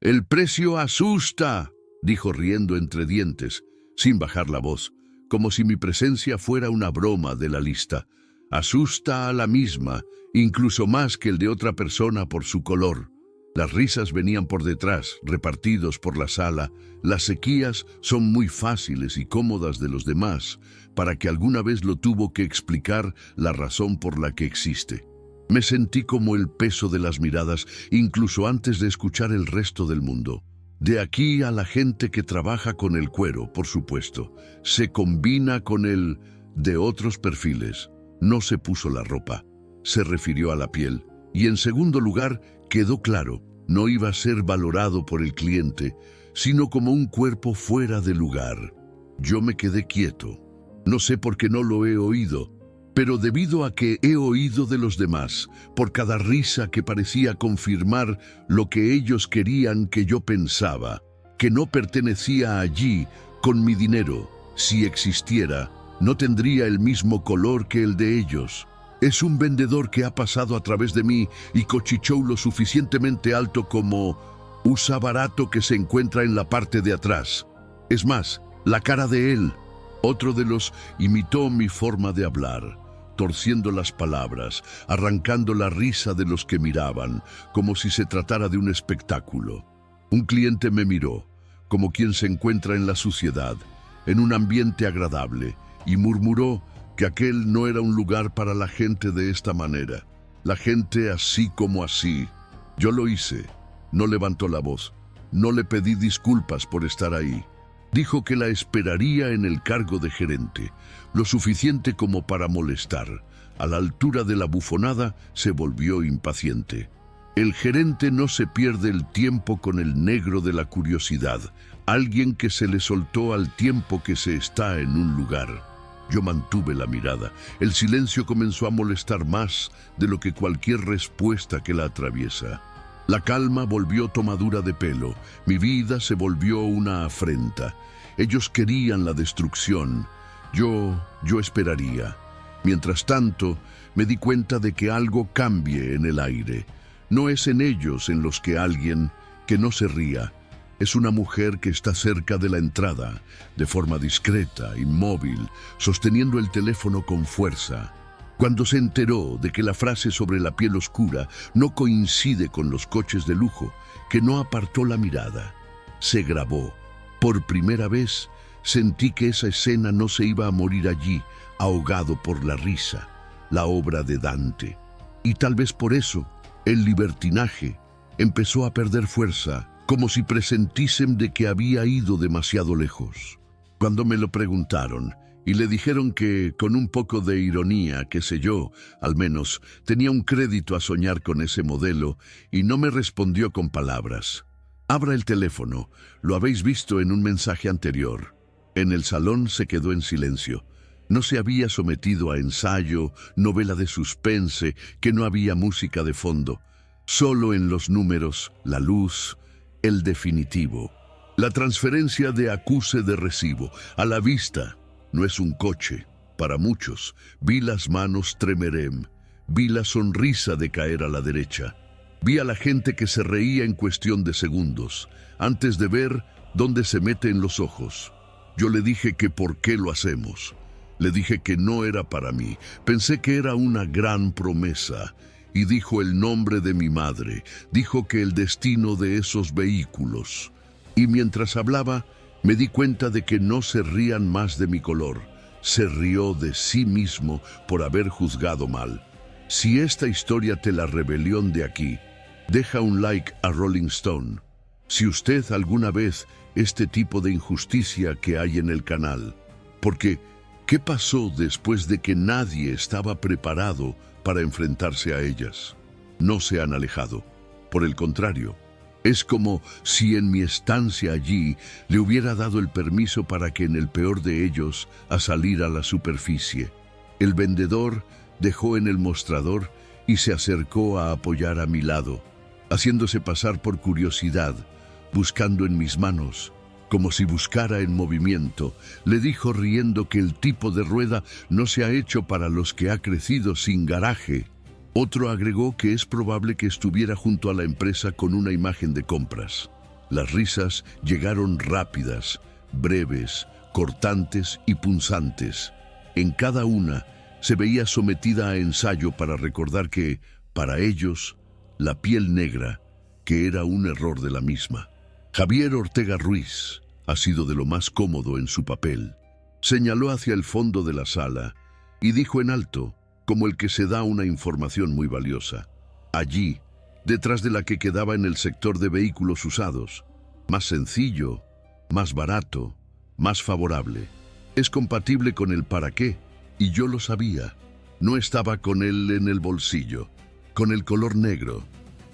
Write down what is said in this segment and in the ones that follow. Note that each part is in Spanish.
«El precio asusta», dijo riendo entre dientes, sin bajar la voz, como si mi presencia fuera una broma de la lista. «Asusta a la misma, incluso más que el de otra persona por su color». Las risas venían por detrás, repartidos por la sala. Las sequías son muy fáciles y cómodas de los demás, para que alguna vez lo tuvo que explicar la razón por la que existe. Me sentí como el peso de las miradas, incluso antes de escuchar el resto del mundo. De aquí a la gente que trabaja con el cuero, por supuesto, se combina con el de otros perfiles. No se puso la ropa, se refirió a la piel. Y en segundo lugar, quedó claro, no iba a ser valorado por el cliente, sino como un cuerpo fuera de lugar. Yo me quedé quieto. No sé por qué no lo he oído, pero debido a que he oído de los demás, por cada risa que parecía confirmar lo que ellos querían que yo pensaba, que no pertenecía allí con mi dinero. Si existiera, no tendría el mismo color que el de ellos. Es un vendedor que ha pasado a través de mí y cochichó lo suficientemente alto como usa barato que se encuentra en la parte de atrás. Es más, la cara de él. Otro de los imitó mi forma de hablar, torciendo las palabras, arrancando la risa de los que miraban, como si se tratara de un espectáculo. Un cliente me miró, como quien se encuentra en la suciedad, en un ambiente agradable, y murmuró que aquel no era un lugar para la gente de esta manera. La gente así como así. Yo lo hice. No levantó la voz. No le pedí disculpas por estar ahí. Dijo que la esperaría en el cargo de gerente, lo suficiente como para molestar. A la altura de la bufonada se volvió impaciente. El gerente no se pierde el tiempo con el negro de la curiosidad, alguien que se le soltó al tiempo que se está en un lugar. Yo mantuve la mirada. El silencio comenzó a molestar más de lo que cualquier respuesta que la atraviesa. La calma volvió tomadura de pelo. Mi vida se volvió una afrenta. Ellos querían la destrucción. Yo esperaría. Mientras tanto, me di cuenta de que algo cambie en el aire. No es en ellos en los que alguien que no se ría. Es una mujer que está cerca de la entrada, de forma discreta, inmóvil, sosteniendo el teléfono con fuerza. Cuando se enteró de que la frase sobre la piel oscura no coincide con los coches de lujo, que no apartó la mirada. Se grabó. Por primera vez, sentí que esa escena no se iba a morir allí, ahogado por la risa, la obra de Dante. Y tal vez por eso, el libertinaje empezó a perder fuerza, como si presentiesen de que había ido demasiado lejos. Cuando me lo preguntaron y le dijeron que, con un poco de ironía, qué sé yo, al menos, tenía un crédito a soñar con ese modelo, y no me respondió con palabras. «Abra el teléfono, lo habéis visto en un mensaje anterior». En el salón se quedó en silencio. No se había sometido a ensayo, novela de suspense, que no había música de fondo. Solo en los números, la luz, el definitivo. La transferencia de acuse de recibo, a la vista. No es un coche. Para muchos, vi las manos tremerem. Vi la sonrisa de caer a la derecha. Vi a la gente que se reía en cuestión de segundos, antes de ver dónde se mete en los ojos. Yo le dije que por qué lo hacemos. Le dije que no era para mí. Pensé que era una gran promesa. Y dijo el nombre de mi madre, dijo que el destino de esos vehículos. Y mientras hablaba, me di cuenta de que no se rían más de mi color. Se rió de sí mismo por haber juzgado mal. Si esta historia te la rebelión de aquí, deja un like a Rolling Stone. Si usted alguna vez este tipo de injusticia que hay en el canal. Porque, ¿qué pasó después de que nadie estaba preparado para enfrentarse a ellas? No se han alejado. Por el contrario, es como si en mi estancia allí le hubiera dado el permiso para que en el peor de ellos a salir a la superficie. El vendedor dejó en el mostrador y se acercó a apoyar a mi lado, haciéndose pasar por curiosidad, buscando en mis manos, como si buscara en movimiento. Le dijo riendo que el tipo de rueda no se ha hecho para los que ha crecido sin garaje. Otro agregó que es probable que estuviera junto a la empresa con una imagen de compras. Las risas llegaron rápidas, breves, cortantes y punzantes. En cada una se veía sometida a ensayo para recordar que, para ellos, la piel negra, que era un error de la misma. Javier Ortega Ruiz ha sido de lo más cómodo en su papel. Señaló hacia el fondo de la sala y dijo en alto, como el que se da una información muy valiosa: allí, detrás de la que quedaba en el sector de vehículos usados, más sencillo, más barato, más favorable. Es compatible con el para qué, y yo lo sabía. No estaba con él en el bolsillo, con el color negro.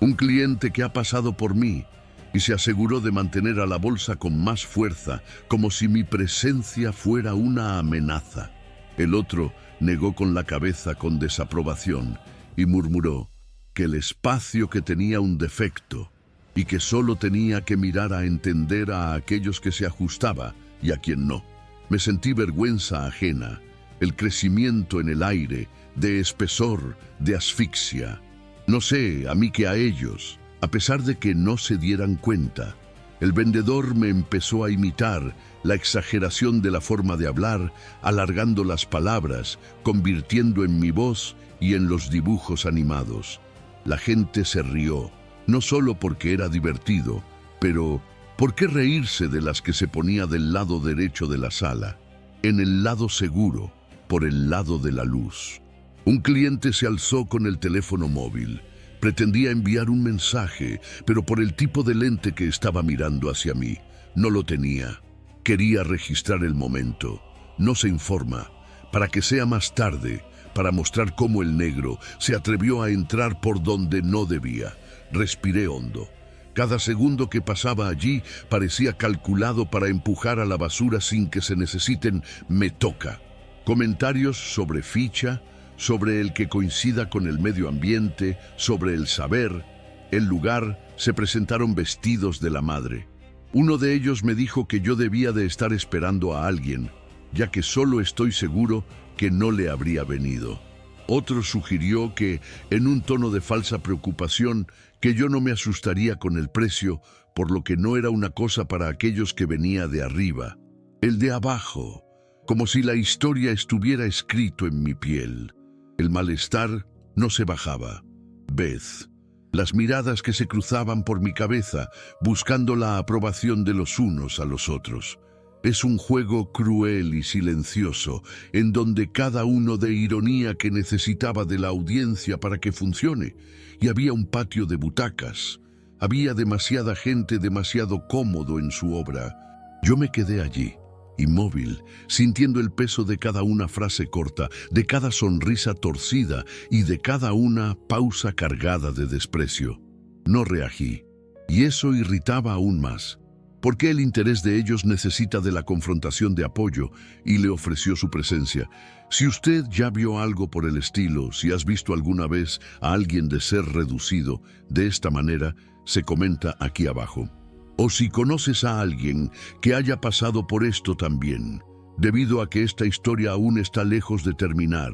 Un cliente que ha pasado por mí y se aseguró de mantener a la bolsa con más fuerza, como si mi presencia fuera una amenaza. El otro negó con la cabeza con desaprobación y murmuró que el espacio que tenía un defecto y que solo tenía que mirar a entender a aquellos que se ajustaba y a quien no. Me sentí vergüenza ajena, el crecimiento en el aire, de espesor, de asfixia. No sé, a mí que a ellos, a pesar de que no se dieran cuenta. El vendedor me empezó a imitar la exageración de la forma de hablar, alargando las palabras, convirtiendo en mi voz y en los dibujos animados. La gente se rió, no solo porque era divertido, pero ¿por qué reírse de las que se ponía del lado derecho de la sala? En el lado seguro, por el lado de la luz. Un cliente se alzó con el teléfono móvil. Pretendía enviar un mensaje, pero por el tipo de lente que estaba mirando hacia mí, no lo tenía. Quería registrar el momento. No se informa, para que sea más tarde, para mostrar cómo el negro se atrevió a entrar por donde no debía. Respiré hondo. Cada segundo que pasaba allí parecía calculado para empujar a la basura sin que se necesiten "me toca". Comentarios sobre ficha, sobre el que coincida con el medio ambiente, sobre el saber, el lugar, se presentaron vestidos de la madre. Uno de ellos me dijo que yo debía de estar esperando a alguien, ya que solo estoy seguro que no le habría venido. Otro sugirió que, en un tono de falsa preocupación, que yo no me asustaría con el precio, por lo que no era una cosa para aquellos que venía de arriba. El de abajo, como si la historia estuviera escrito en mi piel. El malestar no se bajaba. Beth, las miradas que se cruzaban por mi cabeza, buscando la aprobación de los unos a los otros. Es un juego cruel y silencioso, en donde cada uno de ironía que necesitaba de la audiencia para que funcione, y había un patio de butacas. Había demasiada gente demasiado cómodo en su obra. Yo me quedé allí, inmóvil, sintiendo el peso de cada una frase corta, de cada sonrisa torcida y de cada una pausa cargada de desprecio. No reagí, y eso irritaba aún más. ¿Por qué el interés de ellos necesita de la confrontación de apoyo? Y le ofreció su presencia. Si usted ya vio algo por el estilo, si has visto alguna vez a alguien de ser reducido de esta manera, se comenta aquí abajo. O si conoces a alguien que haya pasado por esto también, debido a que esta historia aún está lejos de terminar.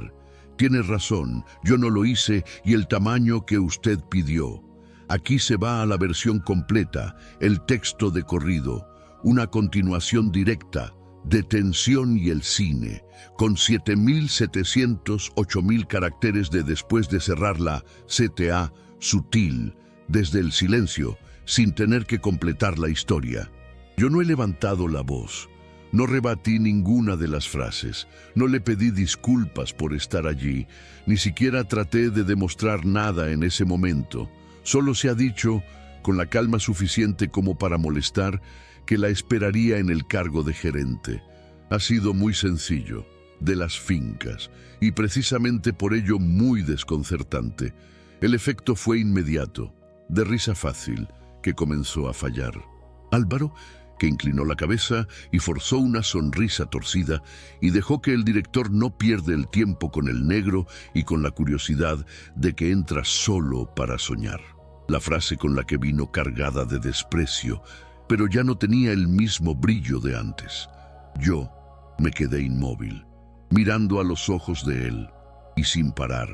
Tiene razón, yo no lo hice y el tamaño que usted pidió. Aquí se va a la versión completa, el texto de corrido, una continuación directa, de tensión y el cine, con 7.700, 8.000 caracteres de después de cerrar la CTA, sutil, desde el silencio, sin tener que completar la historia. Yo no he levantado la voz, no rebatí ninguna de las frases, no le pedí disculpas por estar allí, ni siquiera traté de demostrar nada en ese momento. Solo se ha dicho, con la calma suficiente como para molestar, que la esperaría en el cargo de gerente. Ha sido muy sencillo, de las fincas, y precisamente por ello muy desconcertante. El efecto fue inmediato, de risa fácil, que comenzó a fallar. Álvaro, que inclinó la cabeza y forzó una sonrisa torcida y dejó que el director no pierda el tiempo con el negro y con la curiosidad de que entra solo para soñar. La frase con la que vino cargada de desprecio, pero ya no tenía el mismo brillo de antes. Yo me quedé inmóvil, mirando a los ojos de él, y sin parar,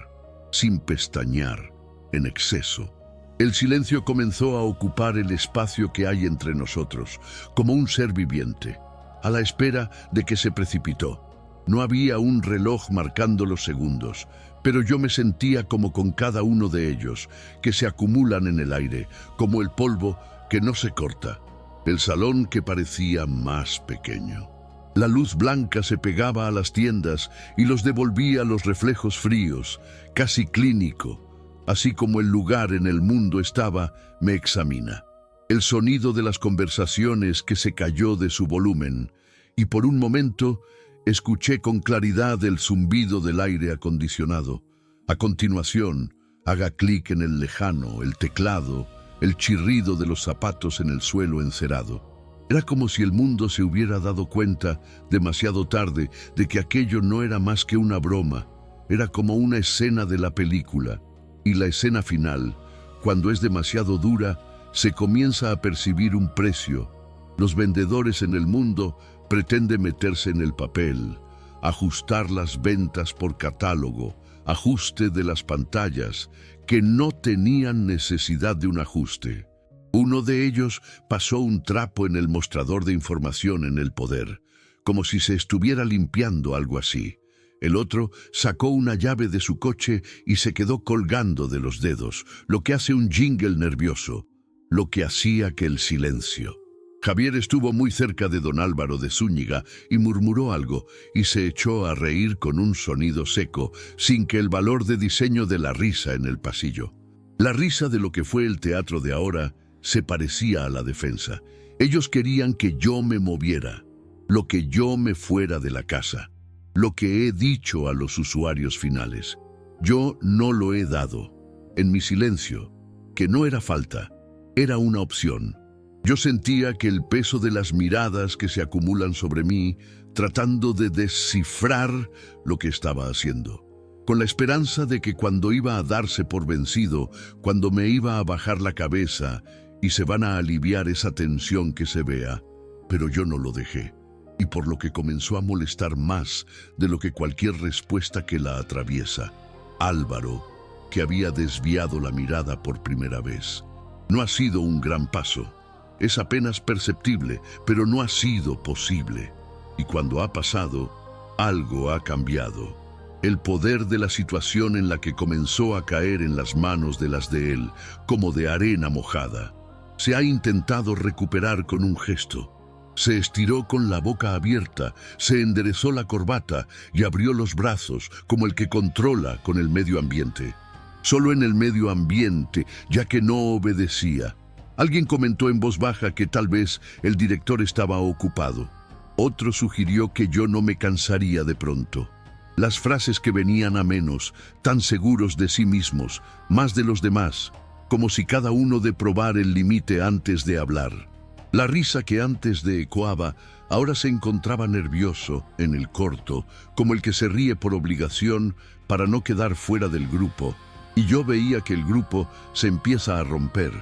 sin pestañear, en exceso. El silencio comenzó a ocupar el espacio que hay entre nosotros, como un ser viviente, a la espera de que se precipitó. No había un reloj marcando los segundos, pero yo me sentía como con cada uno de ellos, que se acumulan en el aire, como el polvo que no se corta. El salón que parecía más pequeño. La luz blanca se pegaba a las tiendas y los devolvía los reflejos fríos, casi clínico. Así como el lugar en el mundo estaba, me examina. El sonido de las conversaciones que se cayó de su volumen, y por un momento escuché con claridad el zumbido del aire acondicionado. A continuación, haga clic en el lejano, el teclado, el chirrido de los zapatos en el suelo encerado. Era como si el mundo se hubiera dado cuenta, demasiado tarde, de que aquello no era más que una broma. Era como una escena de la película. Y la escena final, cuando es demasiado dura, se comienza a percibir un precio. Los vendedores en el mundo pretenden meterse en el papel, ajustar las ventas por catálogo, ajuste de las pantallas, que no tenían necesidad de un ajuste. Uno de ellos pasó un trapo en el mostrador de información en el poder, como si se estuviera limpiando algo así. El otro sacó una llave de su coche y se quedó colgando de los dedos, lo que hace un jingle nervioso, lo que hacía que el silencio. Javier estuvo muy cerca de don Álvaro de Zúñiga y murmuró algo y se echó a reír con un sonido seco, sin que el valor de diseño de la risa en el pasillo. La risa de lo que fue el teatro de ahora se parecía a la defensa. Ellos querían que yo me moviera, lo que yo me fuera de la casa. Lo que he dicho a los usuarios finales. Yo no lo he dado. En mi silencio, que no era falta, era una opción. Yo sentía que el peso de las miradas que se acumulan sobre mí, tratando de descifrar lo que estaba haciendo, con la esperanza de que cuando iba a darse por vencido, cuando me iba a bajar la cabeza y se van a aliviar esa tensión que se vea, pero yo no lo dejé. Y por lo que comenzó a molestar más de lo que cualquier respuesta que la atraviesa. Álvaro, que había desviado la mirada por primera vez. No ha sido un gran paso. Es apenas perceptible, pero no ha sido posible. Y cuando ha pasado, algo ha cambiado. El poder de la situación en la que comenzó a caer en las manos de las de él, como de arena mojada. Se ha intentado recuperar con un gesto. Se estiró con la boca abierta, se enderezó la corbata y abrió los brazos como el que controla con el medio ambiente. Solo en el medio ambiente, ya que no obedecía. Alguien comentó en voz baja que tal vez el director estaba ocupado. Otro sugirió que yo no me cansaría de pronto. Las frases que venían a menos, tan seguros de sí mismos, más de los demás, como si cada uno de probar el límite antes de hablar. La risa que antes de ecoaba, ahora se encontraba nervioso, en el corto, como el que se ríe por obligación para no quedar fuera del grupo, y yo veía que el grupo se empieza a romper,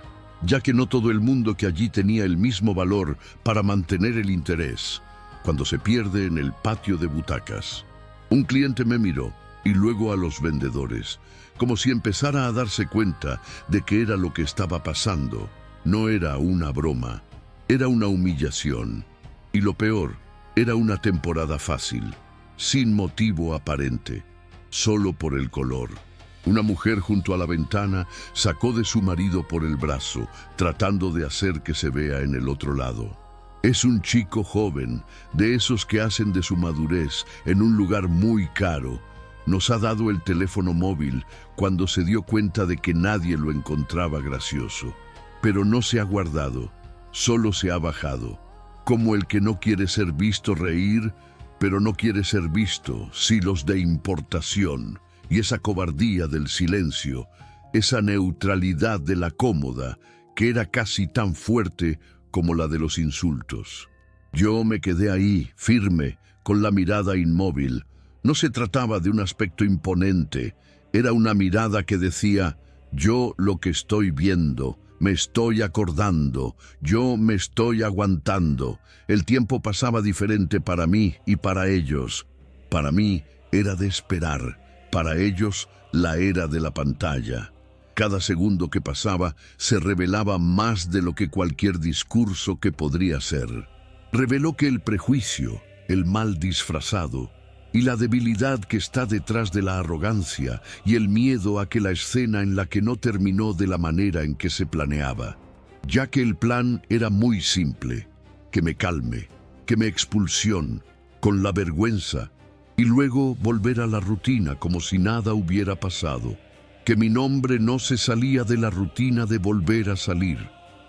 ya que no todo el mundo que allí tenía el mismo valor para mantener el interés, cuando se pierde en el patio de butacas. Un cliente me miró, y luego a los vendedores, como si empezara a darse cuenta de que era lo que estaba pasando. No era una broma. Era una humillación, y lo peor, era una temporada fácil, sin motivo aparente, solo por el color. Una mujer junto a la ventana sacó de su marido por el brazo, tratando de hacer que se vea en el otro lado. Es un chico joven, de esos que hacen de su madurez en un lugar muy caro. Nos ha dado el teléfono móvil cuando se dio cuenta de que nadie lo encontraba gracioso, pero no se ha guardado. Solo se ha bajado, como el que no quiere ser visto reír, pero no quiere ser visto si los de importación, y esa cobardía del silencio, esa neutralidad de la cómoda, que era casi tan fuerte como la de los insultos. Yo me quedé ahí, firme, con la mirada inmóvil. No se trataba de un aspecto imponente, era una mirada que decía, yo lo que estoy viendo, me estoy acordando, yo me estoy aguantando. El tiempo pasaba diferente para mí y para ellos. Para mí era de esperar, para ellos la era de la pantalla. Cada segundo que pasaba se revelaba más de lo que cualquier discurso que podría ser. Reveló que el prejuicio, el mal disfrazado y la debilidad que está detrás de la arrogancia y el miedo a que la escena en la que no terminó de la manera en que se planeaba, ya que el plan era muy simple: que me calme, que me expulsión, con la vergüenza, y luego volver a la rutina como si nada hubiera pasado, que mi nombre no se salía de la rutina de volver a salir.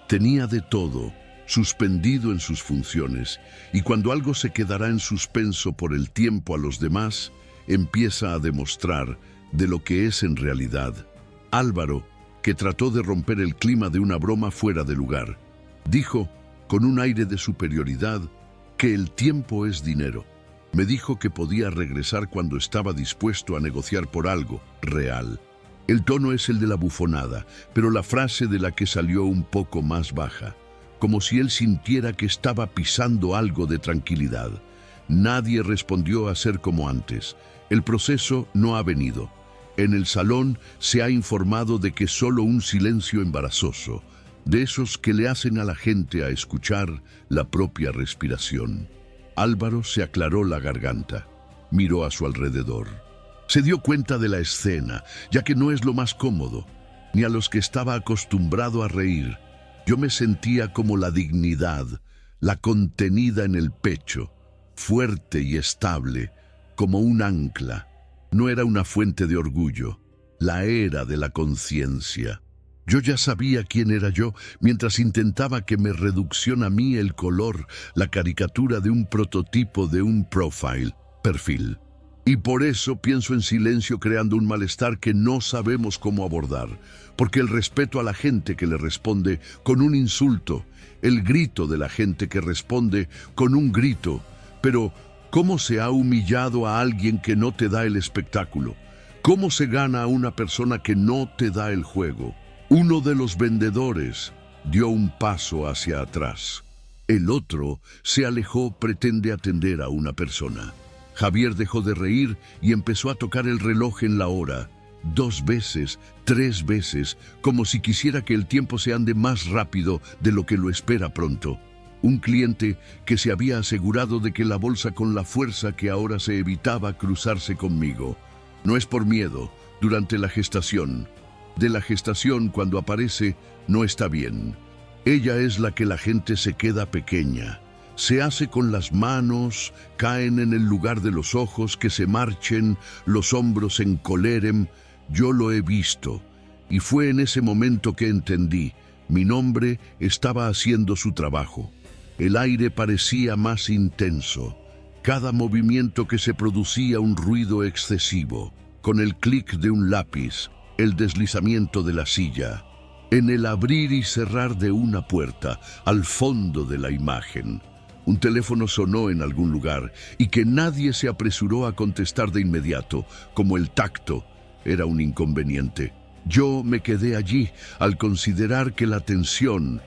Tenía de todo, suspendido en sus funciones, y cuando algo se quedará en suspenso por el tiempo a los demás, empieza a demostrar de lo que es en realidad. Álvaro, que trató de romper el clima de una broma fuera de lugar, dijo, con un aire de superioridad, que el tiempo es dinero. Me dijo que podía regresar cuando estaba dispuesto a negociar por algo real. El tono es el de la bufonada, pero la frase de la que salió un poco más baja, como si él sintiera que estaba pisando algo de tranquilidad. Nadie respondió a ser como antes. El proceso no ha venido. En el salón se ha informado de que solo un silencio embarazoso, de esos que le hacen a la gente a escuchar la propia respiración. Álvaro se aclaró la garganta, miró a su alrededor. Se dio cuenta de la escena, ya que no es lo más cómodo, ni a los que estaba acostumbrado a reír. Yo me sentía como la dignidad, la contenida en el pecho, fuerte y estable, como un ancla. No era una fuente de orgullo, la era de la conciencia. Yo ya sabía quién era yo, mientras intentaba que me reducción a mí el color, la caricatura de un prototipo de un perfil. Y por eso pienso en silencio, creando un malestar que no sabemos cómo abordar, porque el respeto a la gente que le responde con un insulto, el grito de la gente que responde con un grito, pero ¿cómo se ha humillado a alguien que no te da el espectáculo? ¿Cómo se gana a una persona que no te da el juego? Uno de los vendedores dio un paso hacia atrás. El otro se alejó, pretende atender a una persona. Javier dejó de reír y empezó a tocar el reloj en la hora. 2 veces, 3 veces, como si quisiera que el tiempo se ande más rápido de lo que lo espera pronto. Un cliente que se había asegurado de que la bolsa con la fuerza que ahora se evitaba cruzarse conmigo. No es por miedo, durante la gestación. De la gestación, cuando aparece, no está bien. Ella es la que la gente se queda pequeña. Se hace con las manos, caen en el lugar de los ojos, que se marchen, los hombros se encoleren. Yo lo he visto. Y fue en ese momento que entendí. Mi nombre estaba haciendo su trabajo. El aire parecía más intenso. Cada movimiento que se producía un ruido excesivo. Con el clic de un lápiz, el deslizamiento de la silla, en el abrir y cerrar de una puerta, al fondo de la imagen. Un teléfono sonó en algún lugar y que nadie se apresuró a contestar de inmediato, como el tacto era un inconveniente. Yo me quedé allí al considerar que la tensión,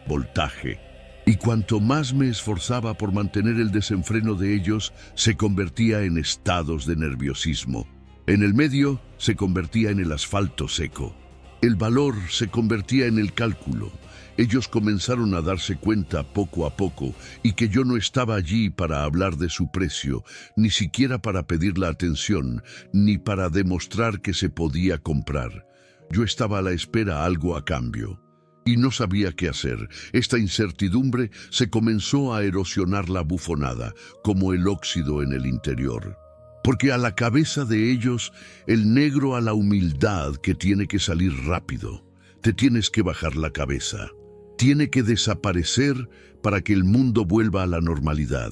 voltaje, y cuanto más me esforzaba por mantener el desenfreno de ellos, se convertía en estados de nerviosismo. En el medio se convertía en el asfalto seco. El valor se convertía en el cálculo. Ellos comenzaron a darse cuenta poco a poco y que yo no estaba allí para hablar de su precio, ni siquiera para pedir la atención, ni para demostrar que se podía comprar. Yo estaba a la espera algo a cambio. Y no sabía qué hacer. Esta incertidumbre se comenzó a erosionar la bufonada, como el óxido en el interior. Porque a la cabeza de ellos, el negro a la humildad que tiene que salir rápido. Te tienes que bajar la cabeza. Tiene que desaparecer para que el mundo vuelva a la normalidad.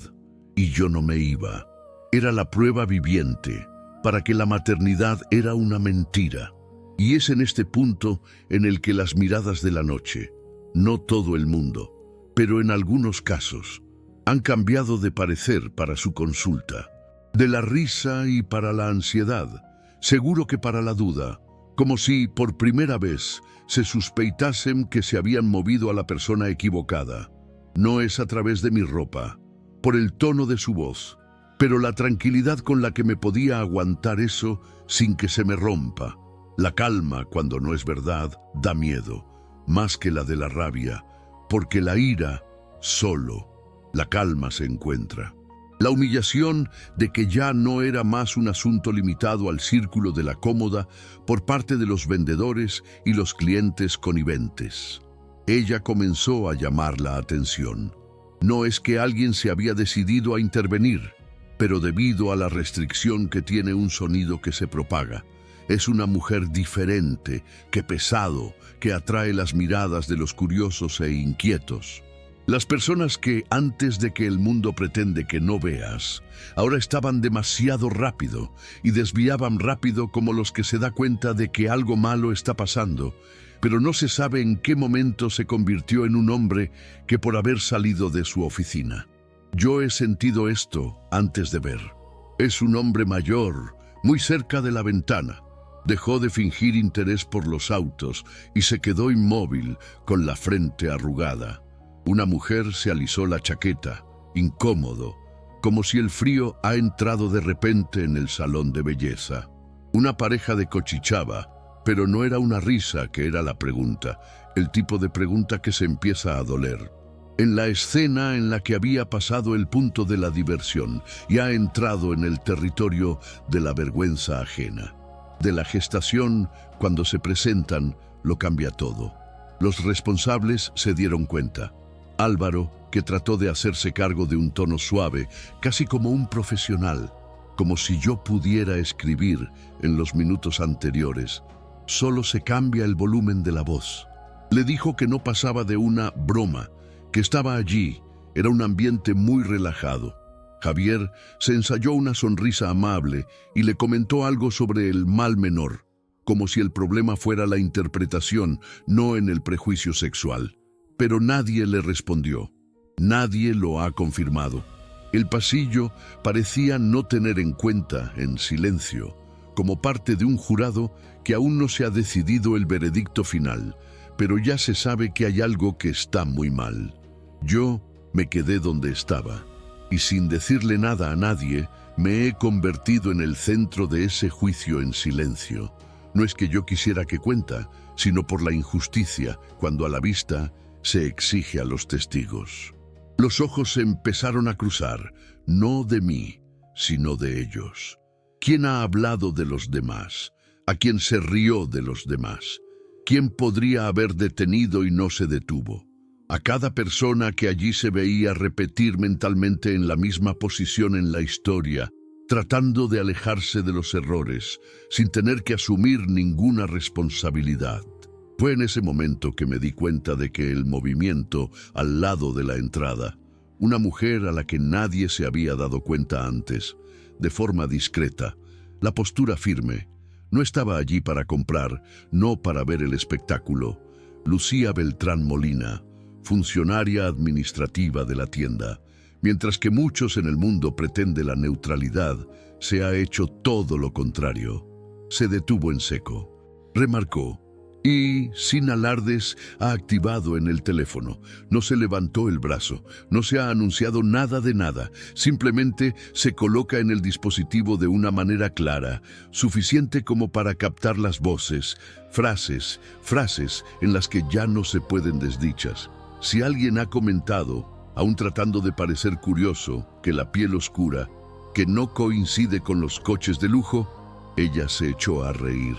Y yo no me iba. Era la prueba viviente para que la maternidad era una mentira. Y es en este punto en el que las miradas de la noche, no todo el mundo, pero en algunos casos, han cambiado de parecer para su consulta. De la risa y para la ansiedad, seguro que para la duda, como si por primera vez se sospechasen que se habían movido a la persona equivocada. No es a través de mi ropa, por el tono de su voz, pero la tranquilidad con la que me podía aguantar eso sin que se me rompa. La calma, cuando no es verdad, da miedo, más que la de la rabia, porque la ira, solo, la calma se encuentra. La humillación de que ya no era más un asunto limitado al círculo de la cómoda por parte de los vendedores y los clientes conniventes. Ella comenzó a llamar la atención. No es que alguien se había decidido a intervenir, pero debido a la restricción que tiene un sonido que se propaga, es una mujer diferente, que pesado, que atrae las miradas de los curiosos e inquietos. Las personas que, antes de que el mundo pretende que no veas, ahora estaban demasiado rápido y desviaban rápido como los que se da cuenta de que algo malo está pasando, pero no se sabe en qué momento se convirtió en un hombre que por haber salido de su oficina. Yo he sentido esto antes de ver. Es un hombre mayor, muy cerca de la ventana. Dejó de fingir interés por los autos y se quedó inmóvil, con la frente arrugada. Una mujer se alisó la chaqueta, incómodo, como si el frío ha entrado de repente en el salón de belleza. Una pareja decochichaba, pero no era una risa que era la pregunta, el tipo de pregunta que se empieza a doler. En la escena en la que había pasado el punto de la diversión y ha entrado en el territorio de la vergüenza ajena. De la gestación, cuando se presentan, lo cambia todo. Los responsables se dieron cuenta. Álvaro, que trató de hacerse cargo de un tono suave, casi como un profesional, como si yo pudiera escribir en los minutos anteriores. Solo se cambia el volumen de la voz. Le dijo que no pasaba de una broma, que estaba allí, era un ambiente muy relajado. Javier se ensayó una sonrisa amable y le comentó algo sobre el mal menor, como si el problema fuera la interpretación, no en el prejuicio sexual. Pero nadie le respondió. Nadie lo ha confirmado. El pasillo parecía no tener en cuenta, en silencio, como parte de un jurado que aún no se ha decidido el veredicto final, pero ya se sabe que hay algo que está muy mal. Yo me quedé donde estaba, y sin decirle nada a nadie, me he convertido en el centro de ese juicio en silencio. No es que yo quisiera que cuenta, sino por la injusticia, cuando a la vista se exige a los testigos. Los ojos se empezaron a cruzar, no de mí, sino de ellos. ¿Quién ha hablado de los demás? ¿A quién se rió de los demás? ¿Quién podría haber detenido y no se detuvo? A cada persona que allí se veía repetir mentalmente en la misma posición en la historia, tratando de alejarse de los errores, sin tener que asumir ninguna responsabilidad. Fue en ese momento que me di cuenta de que el movimiento al lado de la entrada, una mujer a la que nadie se había dado cuenta antes, de forma discreta, la postura firme, no estaba allí para comprar, no para ver el espectáculo. Lucía Beltrán Molina, funcionaria administrativa de la tienda, mientras que muchos en el mundo pretenden la neutralidad, se ha hecho todo lo contrario. Se detuvo en seco, remarcó, y, sin alardes, ha activado en el teléfono. No se levantó el brazo, no se ha anunciado nada de nada, simplemente se coloca en el dispositivo de una manera clara, suficiente como para captar las voces, frases en las que ya no se pueden desdichas. Si alguien ha comentado, aún tratando de parecer curioso, que la piel oscura, que no coincide con los coches de lujo, ella se echó a reír.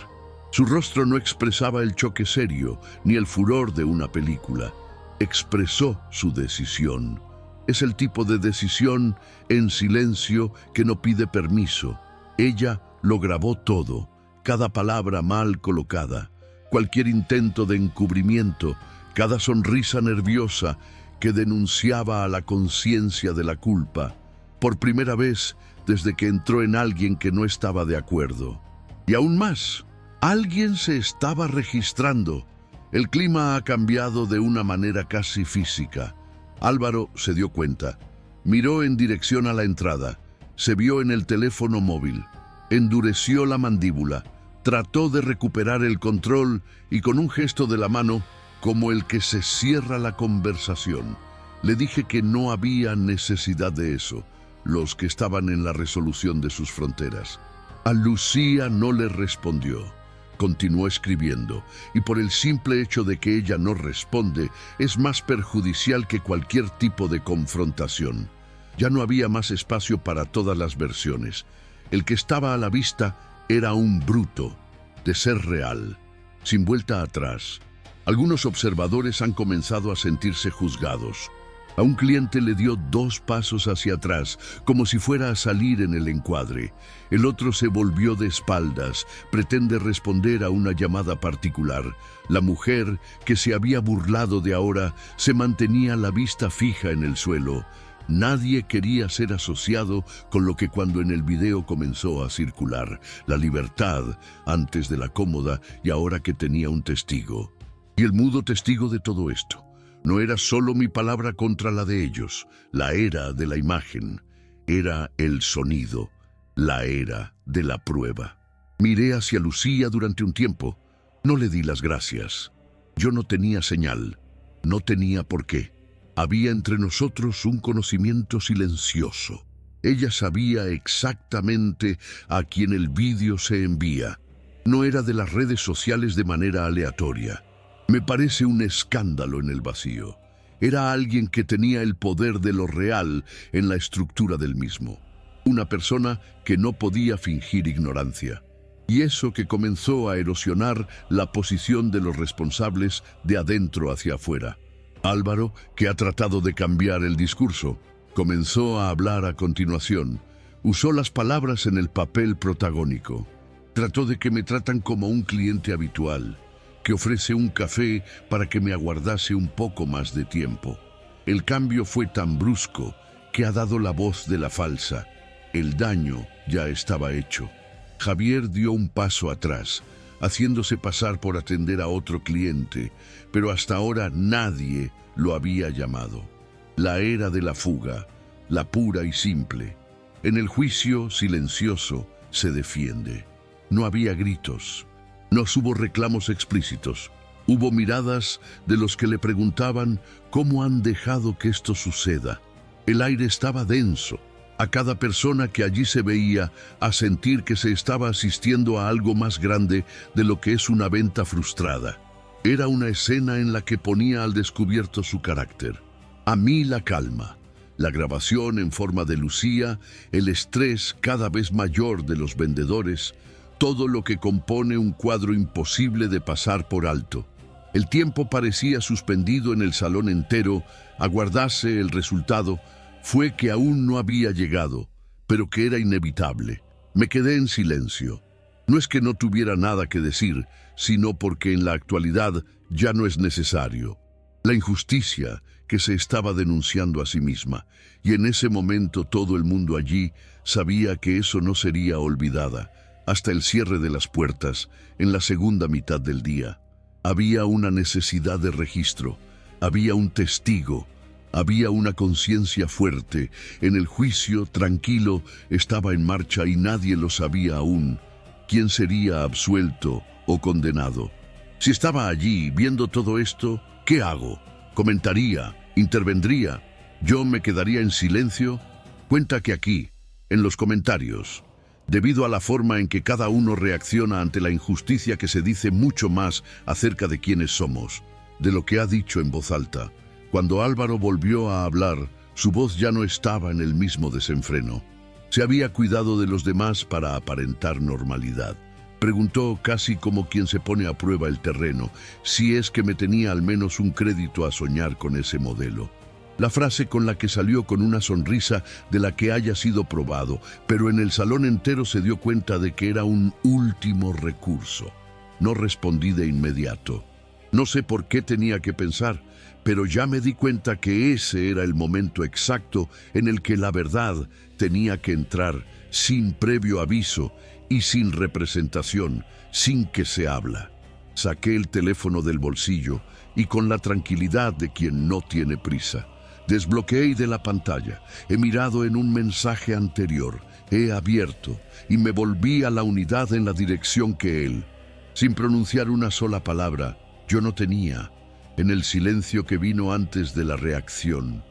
Su rostro no expresaba el choque serio, ni el furor de una película. Expresó su decisión. Es el tipo de decisión en silencio que no pide permiso. Ella lo grabó todo, cada palabra mal colocada, cualquier intento de encubrimiento, cada sonrisa nerviosa que denunciaba a la conciencia de la culpa, por primera vez desde que entró en alguien que no estaba de acuerdo. Y aún más, alguien se estaba registrando. El clima ha cambiado de una manera casi física. Álvaro se dio cuenta. Miró en dirección a la entrada. Se vio en el teléfono móvil. Endureció la mandíbula. Trató de recuperar el control y con un gesto de la mano, como el que se cierra la conversación, le dije que no había necesidad de eso, los que estaban en la resolución de sus fronteras. A Lucía no le respondió. Continuó escribiendo, y por el simple hecho de que ella no responde, es más perjudicial que cualquier tipo de confrontación. Ya no había más espacio para todas las versiones. El que estaba a la vista era un bruto, de ser real, sin vuelta atrás. Algunos observadores han comenzado a sentirse juzgados. A un cliente le dio 2 pasos hacia atrás, como si fuera a salir en el encuadre. El otro se volvió de espaldas, pretende responder a una llamada particular. La mujer, que se había burlado de ahora, se mantenía la vista fija en el suelo. Nadie quería ser asociado con lo que cuando en el video comenzó a circular, la libertad antes de la cómoda y ahora que tenía un testigo. Y el mudo testigo de todo esto. No era solo mi palabra contra la de ellos, la era de la imagen, era el sonido, la era de la prueba. Miré hacia Lucía durante un tiempo, no le di las gracias. Yo no tenía señal, no tenía por qué. Había entre nosotros un conocimiento silencioso. Ella sabía exactamente a quién el vídeo se envía. No era de las redes sociales de manera aleatoria. Me parece un escándalo en el vacío. Era alguien que tenía el poder de lo real en la estructura del mismo. Una persona que no podía fingir ignorancia. Y eso que comenzó a erosionar la posición de los responsables de adentro hacia afuera. Álvaro, que ha tratado de cambiar el discurso, comenzó a hablar a continuación. Usó las palabras en el papel protagónico. Trató de que me tratan como un cliente habitual, que ofrece un café para que me aguardase un poco más de tiempo. El cambio fue tan brusco que ha dado la voz de la falsa. El daño ya estaba hecho. Javier dio un paso atrás, haciéndose pasar por atender a otro cliente, pero hasta ahora nadie lo había llamado. La era de la fuga, la pura y simple. En el juicio silencioso se defiende. No había gritos. No hubo reclamos explícitos. Hubo miradas de los que le preguntaban cómo han dejado que esto suceda. El aire estaba denso. A cada persona que allí se veía a sentir que se estaba asistiendo a algo más grande de lo que es una venta frustrada. Era una escena en la que ponía al descubierto su carácter. A mí la calma, la grabación en forma de Lucía, el estrés cada vez mayor de los vendedores, todo lo que compone un cuadro imposible de pasar por alto. El tiempo parecía suspendido en el salón entero, aguardase el resultado. Fue que aún no había llegado, pero que era inevitable. Me quedé en silencio. No es que no tuviera nada que decir, sino porque en la actualidad ya no es necesario. La injusticia que se estaba denunciando a sí misma, y en ese momento todo el mundo allí sabía que eso no sería olvidada. Hasta el cierre de las puertas, en la segunda mitad del día. Había una necesidad de registro, había un testigo, había una conciencia fuerte. En el juicio tranquilo estaba en marcha y nadie lo sabía aún. ¿Quién sería absuelto o condenado? Si estaba allí viendo todo esto, ¿qué hago? ¿Comentaría? ¿Intervendría? ¿Yo me quedaría en silencio? Cuenta que aquí, en los comentarios, debido a la forma en que cada uno reacciona ante la injusticia, que se dice mucho más acerca de quiénes somos, de lo que ha dicho en voz alta. Cuando Álvaro volvió a hablar, su voz ya no estaba en el mismo desenfreno. Se había cuidado de los demás para aparentar normalidad. Preguntó casi como quien se pone a prueba el terreno, si es que me tenía al menos un crédito a soñar con ese modelo. La frase con la que salió con una sonrisa de la que haya sido probado, pero en el salón entero se dio cuenta de que era un último recurso. No respondí de inmediato. No sé por qué tenía que pensar, pero ya me di cuenta que ese era el momento exacto en el que la verdad tenía que entrar sin previo aviso y sin representación, sin que se habla. Saqué el teléfono del bolsillo y con la tranquilidad de quien no tiene prisa. Desbloqueé de la pantalla, he mirado en un mensaje anterior, he abierto y me volví a la unidad en la dirección que él. Sin pronunciar una sola palabra, yo no tenía, en el silencio que vino antes de la reacción,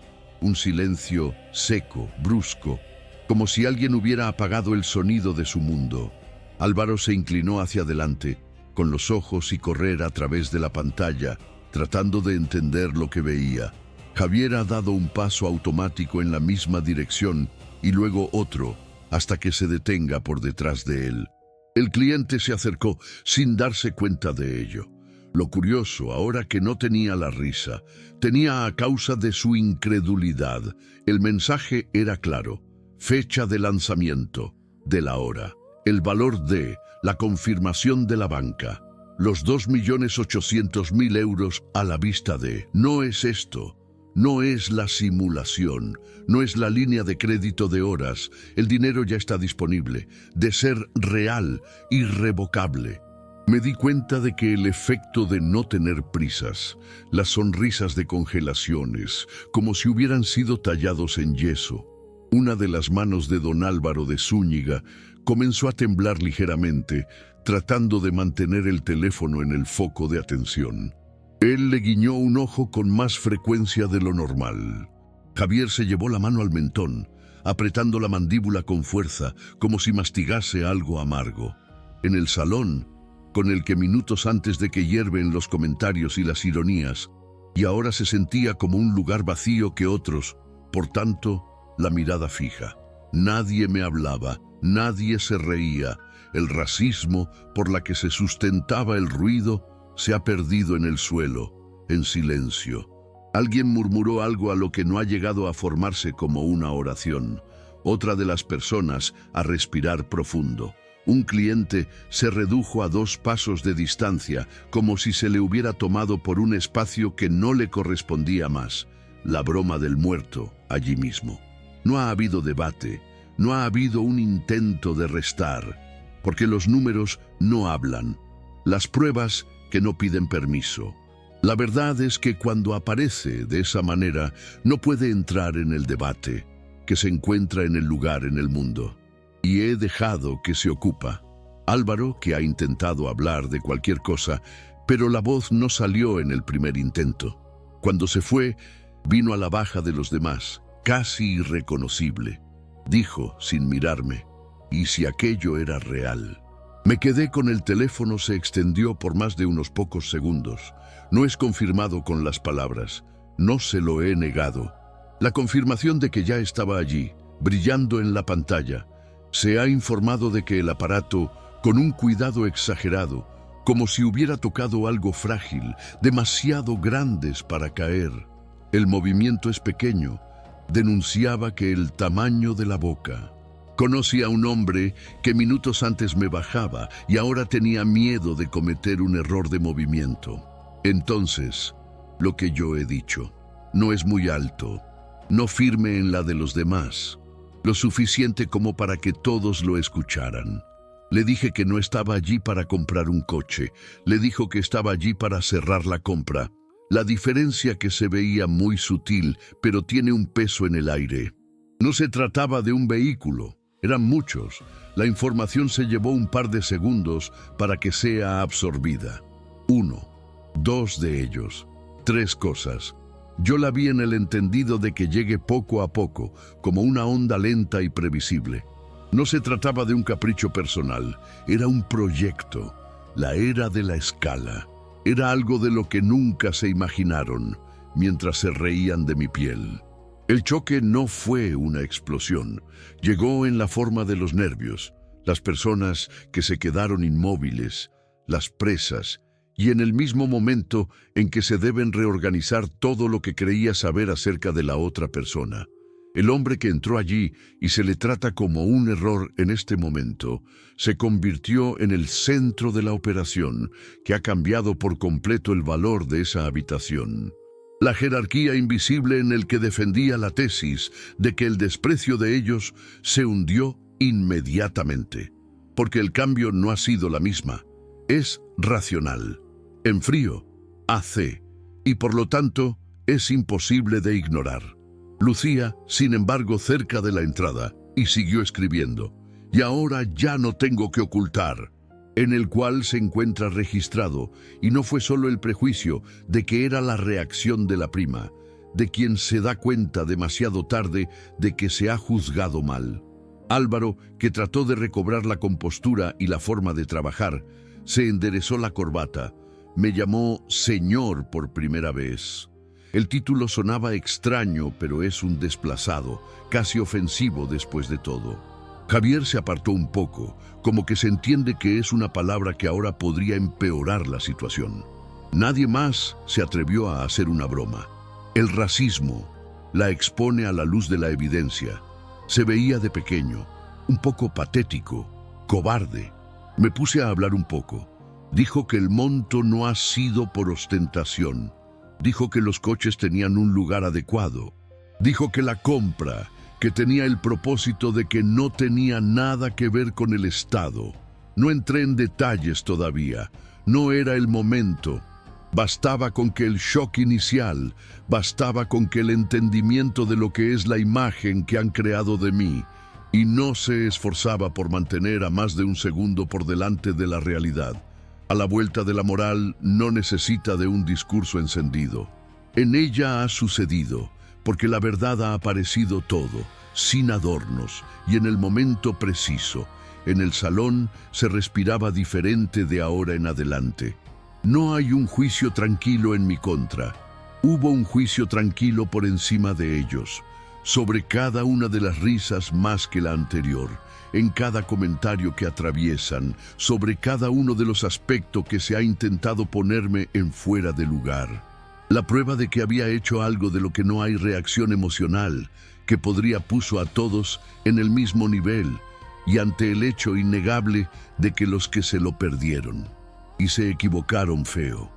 un silencio seco, brusco, como si alguien hubiera apagado el sonido de su mundo. Álvaro se inclinó hacia adelante con los ojos y correr a través de la pantalla, tratando de entender lo que veía. Javier ha dado un paso automático en la misma dirección y luego otro, hasta que se detenga por detrás de él. El cliente se acercó sin darse cuenta de ello. Lo curioso, ahora que no tenía la risa, tenía a causa de su incredulidad. El mensaje era claro: fecha de lanzamiento, de la hora, el valor de, la confirmación de la banca, los 2.800.000 euros a la vista de. No es esto, no es la simulación, no es la línea de crédito de horas, el dinero ya está disponible, de ser real, irrevocable. Me di cuenta de que el efecto de no tener prisas, las sonrisas de congelaciones, como si hubieran sido tallados en yeso. Una de las manos de don Álvaro de Zúñiga comenzó a temblar ligeramente, tratando de mantener el teléfono en el foco de atención. Él le guiñó un ojo con más frecuencia de lo normal. Javier se llevó la mano al mentón, apretando la mandíbula con fuerza, como si mastigase algo amargo. En el salón, con el que minutos antes de que hierven los comentarios y las ironías, y ahora se sentía como un lugar vacío que otros, por tanto, la mirada fija. Nadie me hablaba, nadie se reía. El racismo por la que se sustentaba el ruido se ha perdido en el suelo, en silencio. Alguien murmuró algo a lo que no ha llegado a formarse como una oración. Otra de las personas a respirar profundo. Un cliente se redujo a 2 pasos de distancia, como si se le hubiera tomado por un espacio que no le correspondía más. La broma del muerto, allí mismo. No ha habido debate, no ha habido un intento de restar, porque los números no hablan. Las pruebas que no piden permiso. La verdad es que cuando aparece de esa manera, no puede entrar en el debate, que se encuentra en el lugar en el mundo. Y he dejado que se ocupa. Álvaro, que ha intentado hablar de cualquier cosa, pero la voz no salió en el primer intento. Cuando se fue, vino a la baja de los demás, casi irreconocible. Dijo, sin mirarme: ¿y si aquello era real? Me quedé con el teléfono, se extendió por más de unos pocos segundos. No es confirmado con las palabras, no se lo he negado. La confirmación de que ya estaba allí, brillando en la pantalla. Se ha informado de que el aparato, con un cuidado exagerado, como si hubiera tocado algo frágil, demasiado grandes para caer. El movimiento es pequeño, denunciaba que el tamaño de la boca. Conocí a un hombre que minutos antes me bajaba y ahora tenía miedo de cometer un error de movimiento. Entonces, lo que yo he dicho, no es muy alto, no firme en la de los demás, lo suficiente como para que todos lo escucharan. Le dije que no estaba allí para comprar un coche, le dijo que estaba allí para cerrar la compra. La diferencia que se veía muy sutil, pero tiene un peso en el aire. No se trataba de un vehículo, eran muchos. La información se llevó un par de segundos para que sea absorbida. 1, 2 de ellos, 3 cosas. Yo la vi en el entendido de que llegue poco a poco, como una onda lenta y previsible. No se trataba de un capricho personal, era un proyecto, la era de la escala. Era algo de lo que nunca se imaginaron, mientras se reían de mi piel. El choque no fue una explosión, llegó en la forma de los nervios, las personas que se quedaron inmóviles, las presas, y en el mismo momento en que se deben reorganizar todo lo que creía saber acerca de la otra persona. El hombre que entró allí y se le trata como un error en este momento, se convirtió en el centro de la operación, que ha cambiado por completo el valor de esa habitación. La jerarquía invisible en el que defendía la tesis de que el desprecio de ellos se hundió inmediatamente, porque el cambio no ha sido la misma, es racional. En frío, AC, y por lo tanto es imposible de ignorar. Lucía, sin embargo, cerca de la entrada, y siguió escribiendo. Y ahora ya no tengo que ocultar, en el cual se encuentra registrado, y no fue solo el prejuicio de que era la reacción de la prima, de quien se da cuenta demasiado tarde de que se ha juzgado mal. Álvaro, que trató de recobrar la compostura y la forma de trabajar, Se enderezó la corbata. Me llamó señor por primera vez. El título sonaba extraño, pero es un desplazado, casi ofensivo después de todo. Javier se apartó un poco, como que se entiende que es una palabra que ahora podría empeorar la situación. Nadie más se atrevió a hacer una broma. El racismo la expone a la luz de la evidencia. Se veía de pequeño, un poco patético, cobarde. Me puse a hablar un poco. Dijo que el monto no ha sido por ostentación. Dijo que los coches tenían un lugar adecuado. Dijo que la compra, que tenía el propósito de que no tenía nada que ver con el Estado. No entré en detalles todavía. No era el momento. Bastaba con que el shock inicial, bastaba con que el entendimiento de lo que es la imagen que han creado de mí, y no se esforzaba por mantener a más de un segundo por delante de la realidad. A la vuelta de la moral no necesita de un discurso encendido. En ella ha sucedido, porque la verdad ha aparecido todo, sin adornos, y en el momento preciso. En el salón se respiraba diferente de ahora en adelante. No hay un juicio tranquilo en mi contra. Hubo un juicio tranquilo por encima de ellos, sobre cada una de las risas más que la anterior, en cada comentario que atraviesan, sobre cada uno de los aspectos que se ha intentado ponerme en fuera de lugar. La prueba de que había hecho algo de lo que no hay reacción emocional, que podría puso a todos en el mismo nivel, y ante el hecho innegable de que los que se lo perdieron. Y se equivocaron feo.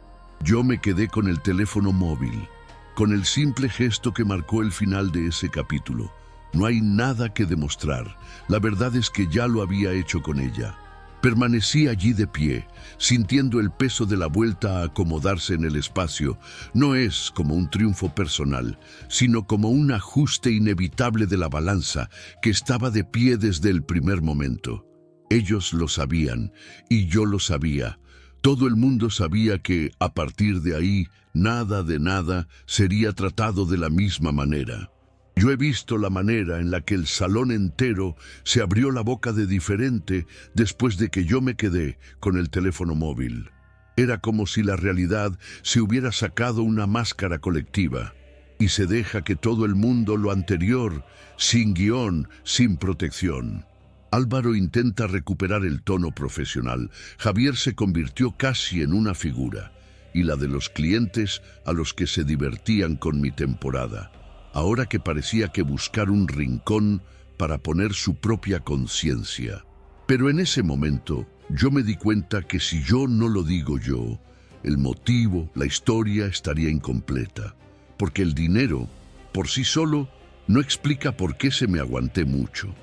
Yo me quedé con el teléfono móvil, con el simple gesto que marcó el final de ese capítulo. No hay nada que demostrar. La verdad es que ya lo había hecho con ella. Permanecí allí de pie, sintiendo el peso de la vuelta a acomodarse en el espacio. No es como un triunfo personal, sino como un ajuste inevitable de la balanza que estaba de pie desde el primer momento. Ellos lo sabían, y yo lo sabía. Todo el mundo sabía que, a partir de ahí, nada de nada sería tratado de la misma manera. Yo he visto la manera en la que el salón entero se abrió la boca de diferente después de que yo me quedé con el teléfono móvil. Era como si la realidad se hubiera sacado una máscara colectiva y se deja que todo el mundo lo anterior, sin guión, sin protección. Álvaro intenta recuperar el tono profesional. Javier se convirtió casi en una figura, y la de los clientes a los que se divertían con mi temporada, ahora que parecía que buscar un rincón para poner su propia conciencia. Pero en ese momento yo me di cuenta que si yo no lo digo yo, el motivo, la historia estaría incompleta, porque el dinero, por sí solo, no explica por qué se me aguanté mucho.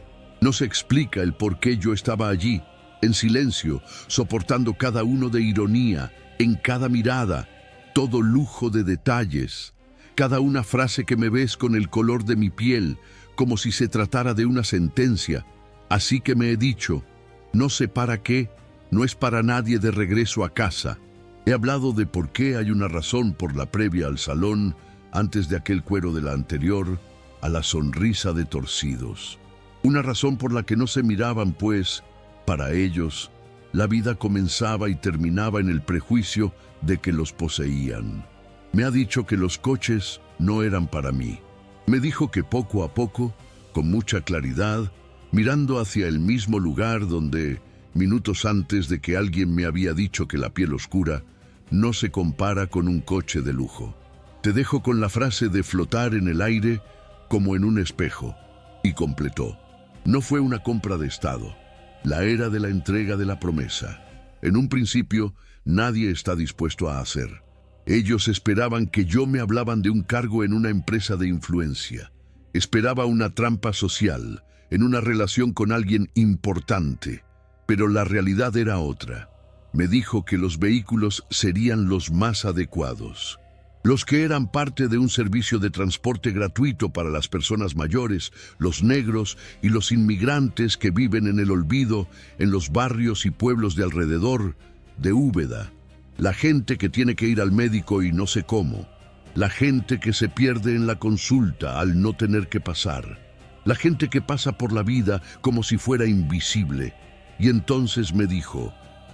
No se explica el por qué yo estaba allí, en silencio, soportando cada uno de ironía, en cada mirada, todo lujo de detalles, cada una frase que me ves con el color de mi piel, como si se tratara de una sentencia. Así que me he dicho, no sé para qué, no es para nadie de regreso a casa. He hablado de por qué hay una razón por la previa al salón, antes de aquel cuero de la anterior, a la sonrisa de torcidos. Una razón por la que no se miraban, pues, para ellos, la vida comenzaba y terminaba en el prejuicio de que los poseían. Me ha dicho que los coches no eran para mí. Me dijo que poco a poco, con mucha claridad, mirando hacia el mismo lugar donde, minutos antes de que alguien me había dicho que la piel oscura no se compara con un coche de lujo. Te dejo con la frase de flotar en el aire como en un espejo, y completó. No fue una compra de Estado. La era de la entrega de la promesa. En un principio, nadie está dispuesto a hacer. Ellos esperaban que yo me hablaban de un cargo en una empresa de influencia. Esperaba una trampa social, en una relación con alguien importante. Pero la realidad era otra. Me dijo que los vehículos serían los más adecuados. Los que eran parte de un servicio de transporte gratuito para las personas mayores, los negros y los inmigrantes que viven en el olvido en los barrios y pueblos de alrededor de Úbeda. La gente que tiene que ir al médico y no sé cómo. La gente que se pierde en la consulta al no tener que pasar. La gente que pasa por la vida como si fuera invisible. Y entonces me dijo,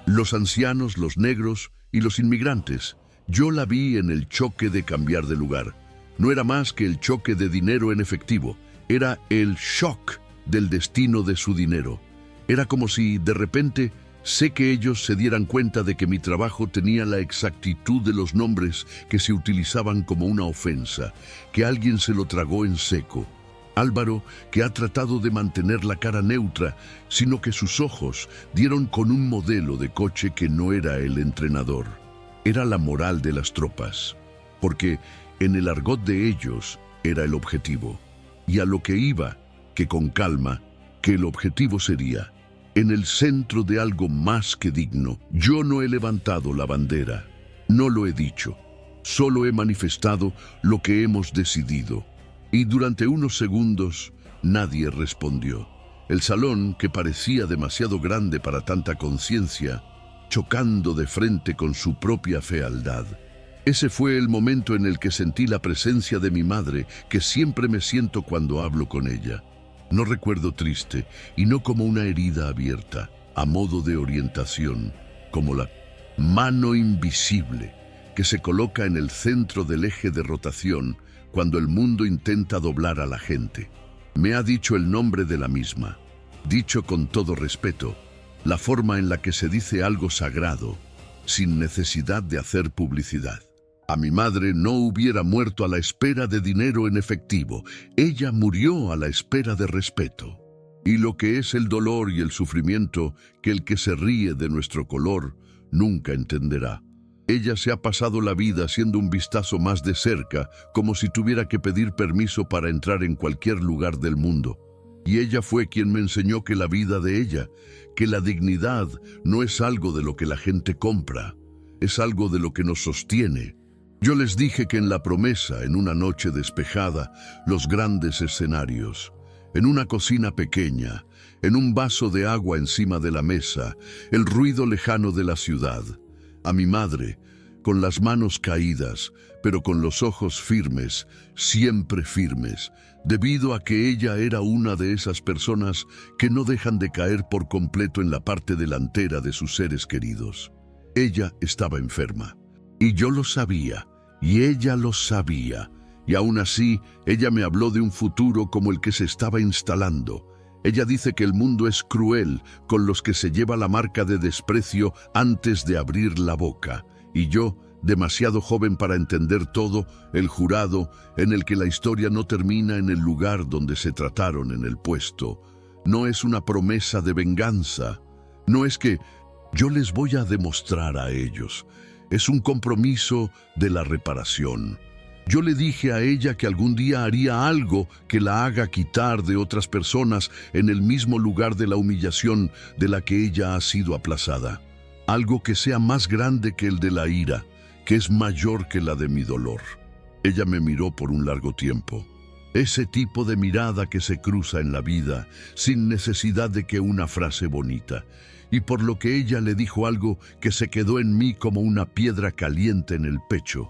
Los ancianos, los negros y los inmigrantes. Yo la vi en el choque de cambiar de lugar. No era más que el choque de dinero en efectivo. Era el shock del destino de su dinero. Era como si, de repente, sé que ellos se dieran cuenta de que mi trabajo tenía la exactitud de los nombres que se utilizaban como una ofensa, que alguien se lo tragó en seco. Álvaro, que ha tratado de mantener la cara neutra, sino que sus ojos dieron con un modelo de coche que no era el entrenador. Era la moral de las tropas, porque en el argot de ellos era el objetivo. Y a lo que iba, que con calma, que el objetivo sería en el centro de algo más que digno. Yo no he levantado la bandera, no lo he dicho, solo he manifestado lo que hemos decidido. Y durante unos segundos nadie respondió. El salón, que parecía demasiado grande para tanta conciencia, chocando de frente con su propia fealdad. Ese fue el momento en el que sentí la presencia de mi madre, que siempre me siento cuando hablo con ella. No recuerdo triste, y no como una herida abierta, a modo de orientación, como la mano invisible que se coloca en el centro del eje de rotación cuando el mundo intenta doblar a la gente. Me ha dicho el nombre de la misma, dicho con todo respeto, la forma en la que se dice algo sagrado, sin necesidad de hacer publicidad. A mi madre no hubiera muerto a la espera de dinero en efectivo. Ella murió a la espera de respeto. Y lo que es el dolor y el sufrimiento que el que se ríe de nuestro color nunca entenderá. Ella se ha pasado la vida haciendo un vistazo más de cerca, como si tuviera que pedir permiso para entrar en cualquier lugar del mundo. Y ella fue quien me enseñó que la vida de ella, que la dignidad no es algo de lo que la gente compra, es algo de lo que nos sostiene. Yo les dije que en La Promesa, en una noche despejada, los grandes escenarios, en una cocina pequeña, en un vaso de agua encima de la mesa, el ruido lejano de la ciudad, a mi madre, con las manos caídas, pero con los ojos firmes, siempre firmes, debido a que ella era una de esas personas que no dejan de caer por completo en la parte delantera de sus seres queridos. Ella estaba enferma, y yo lo sabía, y ella lo sabía, y aún así ella me habló de un futuro como el que se estaba instalando. Ella dice que el mundo es cruel con los que se lleva la marca de desprecio antes de abrir la boca. Y yo, demasiado joven para entender todo, el jurado, en el que la historia no termina en el lugar donde se trataron en el puesto. No es una promesa de venganza. No es que yo les voy a demostrar a ellos. Es un compromiso de la reparación. Yo le dije a ella que algún día haría algo que la haga quitar de otras personas en el mismo lugar de la humillación de la que ella ha sido aplazada. Algo que sea más grande que el de la ira, que es mayor que la de mi dolor. Ella me miró por un largo tiempo. Ese tipo de mirada que se cruza en la vida sin necesidad de que una frase bonita. Y por lo que ella le dijo algo que se quedó en mí como una piedra caliente en el pecho.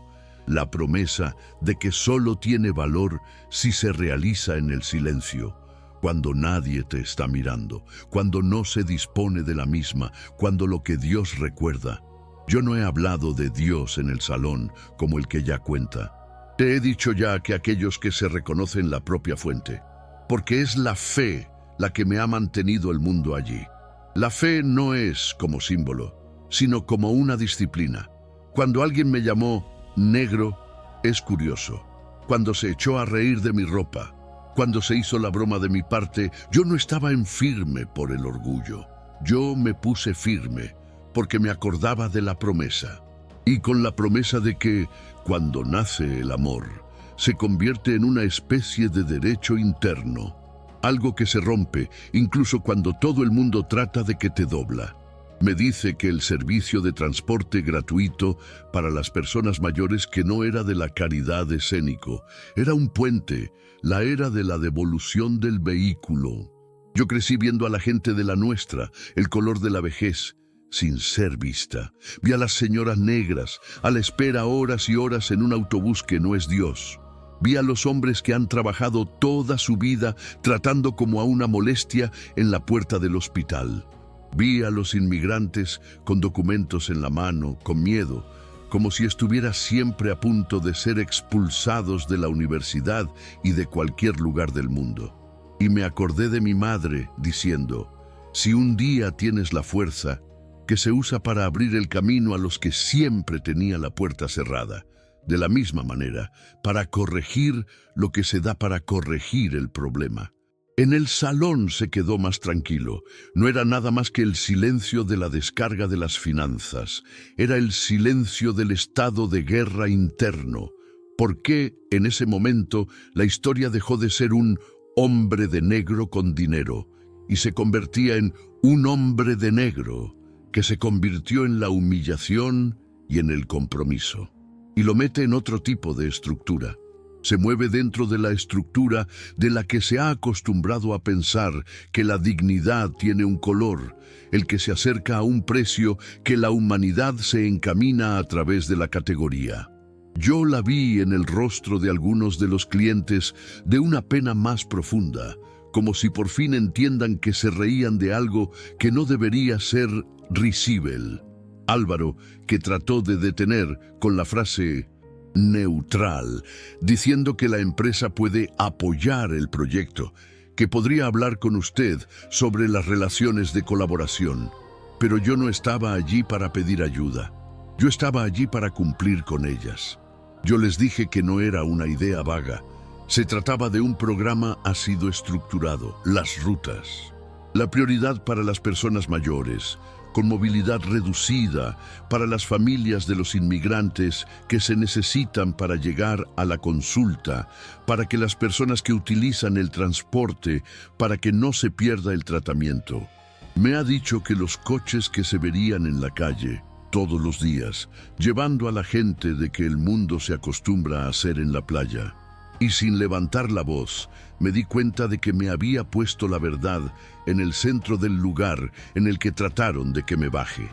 La promesa de que solo tiene valor si se realiza en el silencio, cuando nadie te está mirando, cuando no se dispone de la misma, cuando lo que Dios recuerda. Yo no he hablado de Dios en el salón como el que ya cuenta. Te he dicho ya que aquellos que se reconocen la propia fuente, porque es la fe la que me ha mantenido el mundo allí. La fe no es como símbolo, sino como una disciplina. Cuando alguien me llamó negro, es curioso. Cuando se echó a reír de mi ropa, cuando se hizo la broma de mi parte, yo no estaba en firme por el orgullo. Yo me puse firme porque me acordaba de la promesa. Y con la promesa de que, cuando nace el amor, se convierte en una especie de derecho interno. Algo que se rompe, incluso cuando todo el mundo trata de que te dobla. Me dice que el servicio de transporte gratuito para las personas mayores que no era de la caridad escénico, era un puente, la era de la devolución del vehículo. Yo crecí viendo a la gente de la nuestra, el color de la vejez, sin ser vista. Vi a las señoras negras, a la espera horas y horas en un autobús que no es Dios. Vi a los hombres que han trabajado toda su vida tratando como a una molestia en la puerta del hospital. Vi a los inmigrantes con documentos en la mano, con miedo, como si estuviera siempre a punto de ser expulsados de la universidad y de cualquier lugar del mundo. Y me acordé de mi madre diciendo, si un día tienes la fuerza que se usa para abrir el camino a los que siempre tenía la puerta cerrada, de la misma manera, para corregir lo que se da para corregir el problema. En el salón se quedó más tranquilo. No era nada más que el silencio de la descarga de las finanzas. Era el silencio del estado de guerra interno. ¿Por qué en ese momento la historia dejó de ser un hombre de negro con dinero y se convertía en un hombre de negro que se convirtió en la humillación y en el compromiso? Y lo mete en otro tipo de estructura. Se mueve dentro de la estructura de la que se ha acostumbrado a pensar que la dignidad tiene un color, el que se acerca a un precio, que la humanidad se encamina a través de la categoría. Yo la vi en el rostro de algunos de los clientes de una pena más profunda, como si por fin entiendan que se reían de algo que no debería ser risible. Álvaro, que trató de detener con la frase neutral, diciendo que la empresa puede apoyar el proyecto, que podría hablar con usted sobre las relaciones de colaboración. Pero yo no estaba allí para pedir ayuda. Yo estaba allí para cumplir con ellas. Yo les dije que no era una idea vaga. Se trataba de un programa así estructurado, las rutas. La prioridad para las personas mayores, con movilidad reducida, para las familias de los inmigrantes que se necesitan para llegar a la consulta, para que las personas que utilizan el transporte, para que no se pierda el tratamiento. Me ha dicho que los coches que se verían en la calle todos los días, llevando a la gente de que el mundo se acostumbra a hacer en la playa. Y sin levantar la voz, me di cuenta de que me había puesto la verdad en el centro del lugar en el que trataron de que me baje.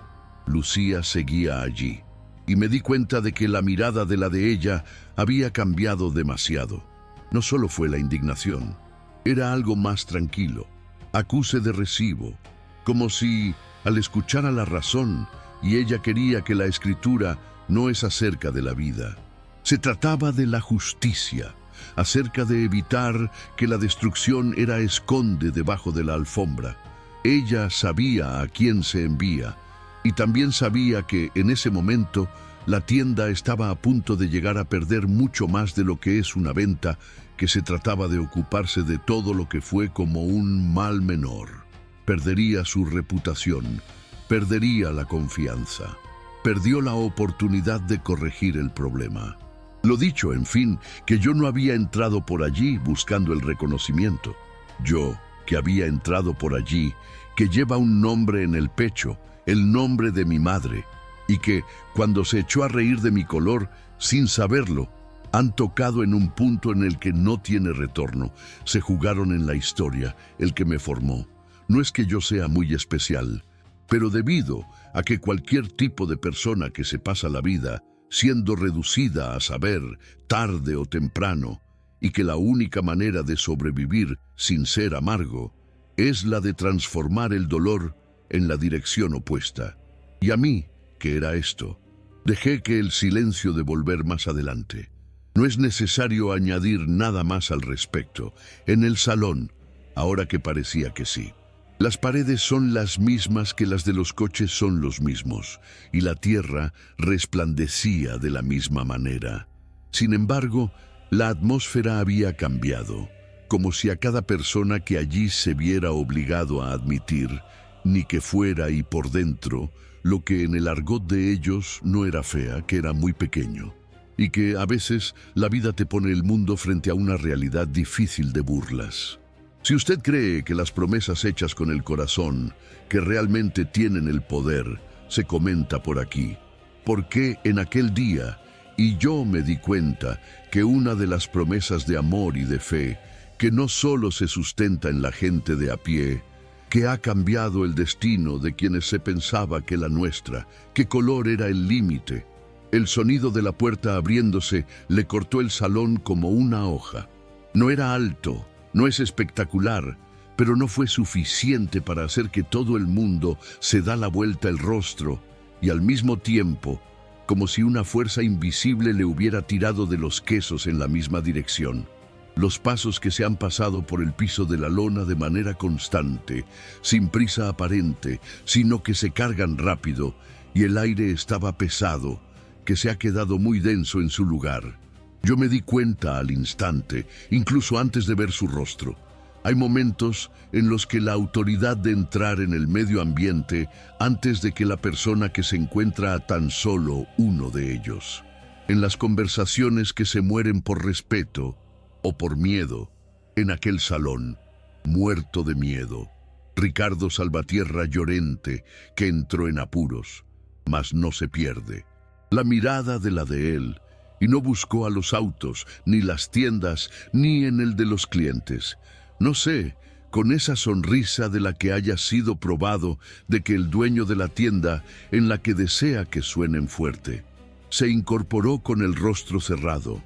Lucía seguía allí, y me di cuenta de que la mirada de la de ella había cambiado demasiado. No solo fue la indignación, era algo más tranquilo, acuse de recibo, como si, al escuchar a la razón, y ella quería que la escritura no es acerca de la vida. Se trataba de la justicia, acerca de evitar que la destrucción era esconde debajo de la alfombra. Ella sabía a quién se envía y también sabía que en ese momento la tienda estaba a punto de llegar a perder mucho más de lo que es una venta, que se trataba de ocuparse de todo lo que fue como un mal menor. Perdería su reputación, perdería la confianza, perdió la oportunidad de corregir el problema. Lo dicho, en fin, que yo no había entrado por allí buscando el reconocimiento. Yo, que había entrado por allí, que lleva un nombre en el pecho, el nombre de mi madre, y que, cuando se echó a reír de mi color, sin saberlo, han tocado en un punto en el que no tiene retorno. Se jugaron en la historia, el que me formó. No es que yo sea muy especial, pero debido a que cualquier tipo de persona que se pasa la vida siendo reducida a saber, tarde o temprano, y que la única manera de sobrevivir sin ser amargo es la de transformar el dolor en la dirección opuesta. Y a mí, ¿qué era esto? Dejé que el silencio de volver más adelante. No es necesario añadir nada más al respecto. En el salón, ahora que parecía que sí. Las paredes son las mismas que las de los coches son los mismos, y la tierra resplandecía de la misma manera. Sin embargo, la atmósfera había cambiado, como si a cada persona que allí se viera obligado a admitir, ni que fuera y por dentro, lo que en el argot de ellos no era fea, que era muy pequeño, y que a veces la vida te pone el mundo frente a una realidad difícil de burlas. Si usted cree que las promesas hechas con el corazón, que realmente tienen el poder, se comenta por aquí, ¿por qué en aquel día? Y yo me di cuenta que una de las promesas de amor y de fe, que no solo se sustenta en la gente de a pie, que ha cambiado el destino de quienes se pensaba que la nuestra, qué color era el límite. El sonido de la puerta abriéndose le cortó el salón como una hoja. No era alto, no es espectacular, pero no fue suficiente para hacer que todo el mundo se da la vuelta el rostro y al mismo tiempo, como si una fuerza invisible le hubiera tirado de los quesos en la misma dirección. Los pasos que se han pasado por el piso de la lona de manera constante, sin prisa aparente, sino que se cargan rápido, y el aire estaba pesado, que se ha quedado muy denso en su lugar. Yo me di cuenta al instante, incluso antes de ver su rostro. Hay momentos en los que la autoridad de entrar en el medio ambiente antes de que la persona que se encuentra a tan solo uno de ellos. En las conversaciones que se mueren por respeto o por miedo, en aquel salón, muerto de miedo, Ricardo Salvatierra Llorente, que entró en apuros, mas no se pierde. La mirada de la de él, y no buscó a los autos, ni las tiendas, ni en el de los clientes. No sé, con esa sonrisa de la que haya sido probado de que el dueño de la tienda, en la que desea que suenen fuerte, se incorporó con el rostro cerrado,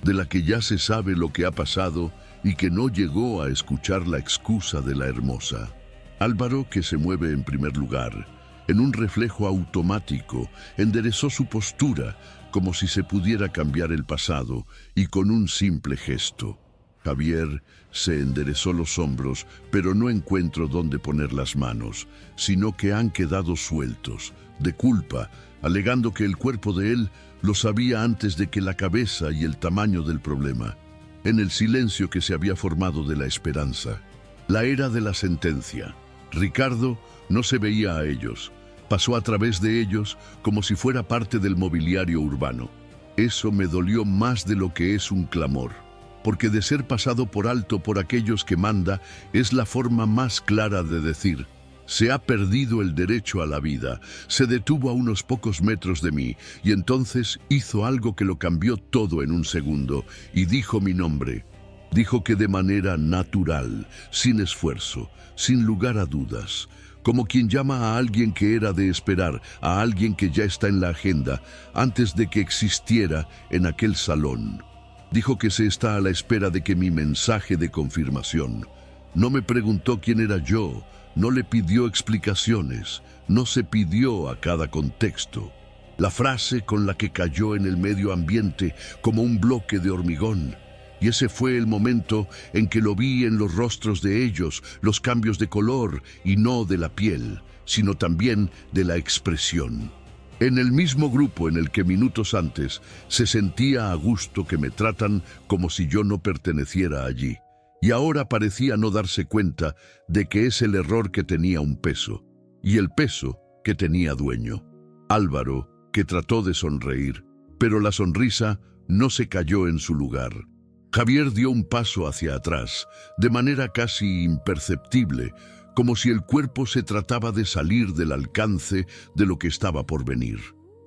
de la que ya se sabe lo que ha pasado y que no llegó a escuchar la excusa de la hermosa. Álvaro, que se mueve en primer lugar, en un reflejo automático, enderezó su postura como si se pudiera cambiar el pasado y con un simple gesto. Javier se enderezó los hombros, pero no encuentro dónde poner las manos, sino que han quedado sueltos, de culpa, alegando que el cuerpo de él lo sabía antes de que la cabeza y el tamaño del problema. En el silencio que se había formado de la esperanza, la era de la sentencia, Ricardo no se veía a ellos, pasó a través de ellos como si fuera parte del mobiliario urbano. Eso me dolió más de lo que es un clamor, porque de ser pasado por alto por aquellos que manda es la forma más clara de decir: se ha perdido el derecho a la vida. Se detuvo a unos pocos metros de mí y entonces hizo algo que lo cambió todo en un segundo y dijo mi nombre. Dijo que de manera natural, sin esfuerzo, sin lugar a dudas, como quien llama a alguien que era de esperar, a alguien que ya está en la agenda, antes de que existiera en aquel salón. Dijo que se está a la espera de que mi mensaje de confirmación. No me preguntó quién era yo, no le pidió explicaciones, no se pidió a cada contexto. La frase con la que cayó en el medio ambiente como un bloque de hormigón. Y ese fue el momento en que lo vi en los rostros de ellos, los cambios de color, y no de la piel, sino también de la expresión. En el mismo grupo en el que minutos antes se sentía a gusto que me tratan como si yo no perteneciera allí. Y ahora parecía no darse cuenta de que es el error que tenía un peso, y el peso que tenía dueño. Álvaro, que trató de sonreír, pero la sonrisa no se cayó en su lugar. Javier dio un paso hacia atrás, de manera casi imperceptible, como si el cuerpo se trataba de salir del alcance de lo que estaba por venir.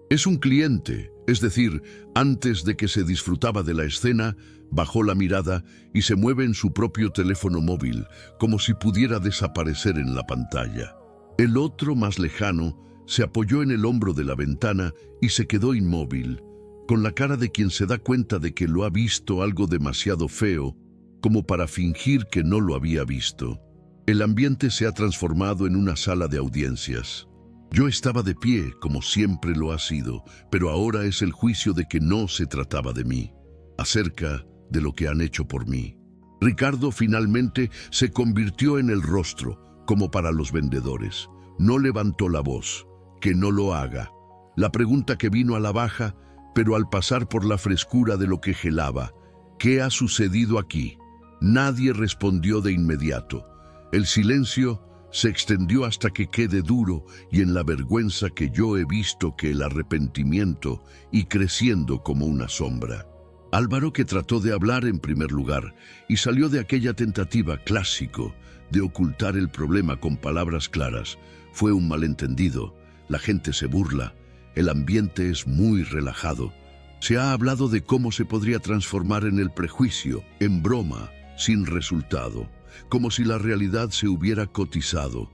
Es un cliente, es decir, antes de que se disfrutaba de la escena, bajó la mirada y se mueve en su propio teléfono móvil, como si pudiera desaparecer en la pantalla. El otro, más lejano, se apoyó en el hombro de la ventana y se quedó inmóvil, con la cara de quien se da cuenta de que lo ha visto algo demasiado feo, como para fingir que no lo había visto. El ambiente se ha transformado en una sala de audiencias. Yo estaba de pie, como siempre lo ha sido, pero ahora es el juicio de que no se trataba de mí, acerca de lo que han hecho por mí. Ricardo finalmente se convirtió en el rostro, como para los vendedores. No levantó la voz, que no lo haga. La pregunta que vino a la baja, pero al pasar por la frescura de lo que gelaba. ¿Qué ha sucedido aquí? Nadie respondió de inmediato. El silencio se extendió hasta que quede duro y en la vergüenza que yo he visto que el arrepentimiento y creciendo como una sombra. Álvaro, que trató de hablar en primer lugar y salió de aquella tentativa clásico de ocultar el problema con palabras claras, fue un malentendido. La gente se burla, el ambiente es muy relajado. Se ha hablado de cómo se podría transformar en el prejuicio, en broma, sin resultado, como si la realidad se hubiera cotizado.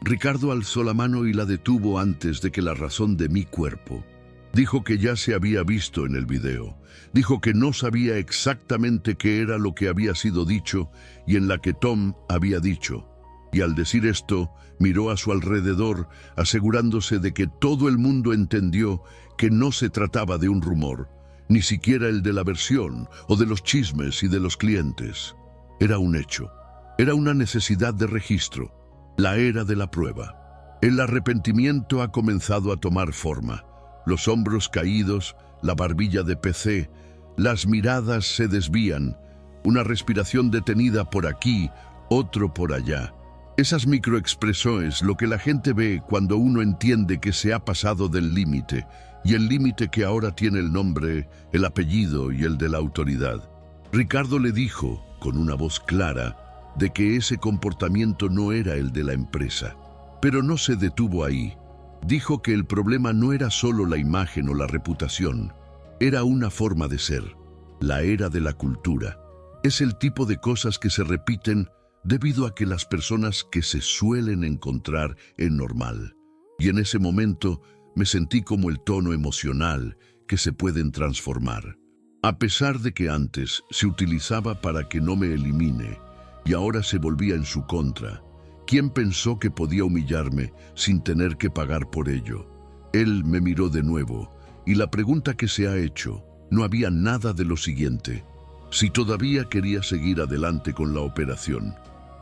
Ricardo alzó la mano y la detuvo antes de que la razón de mi cuerpo. Dijo que ya se había visto en el video. Dijo que no sabía exactamente qué era lo que había sido dicho y en la que Tom había dicho: Y al decir esto, miró a su alrededor, asegurándose de que todo el mundo entendió que no se trataba de un rumor, ni siquiera el de la versión o de los chismes y de los clientes. Era un hecho, era una necesidad de registro, la era de la prueba. El arrepentimiento ha comenzado a tomar forma, los hombros caídos, la barbilla de PC, las miradas se desvían, una respiración detenida por aquí, otro por allá. Esas microexpresiones, lo que la gente ve cuando uno entiende que se ha pasado del límite, y el límite que ahora tiene el nombre, el apellido y el de la autoridad. Ricardo le dijo, con una voz clara, de que ese comportamiento no era el de la empresa. Pero no se detuvo ahí. Dijo que el problema no era solo la imagen o la reputación, era una forma de ser, la era de la cultura. Es el tipo de cosas que se repiten debido a que las personas que se suelen encontrar en normal. Y en ese momento me sentí como el tono emocional que se pueden transformar. A pesar de que antes se utilizaba para que no me elimine y ahora se volvía en su contra, ¿quién pensó que podía humillarme sin tener que pagar por ello? Él me miró de nuevo y la pregunta que se ha hecho, no había nada de lo siguiente. Si todavía quería seguir adelante con la operación.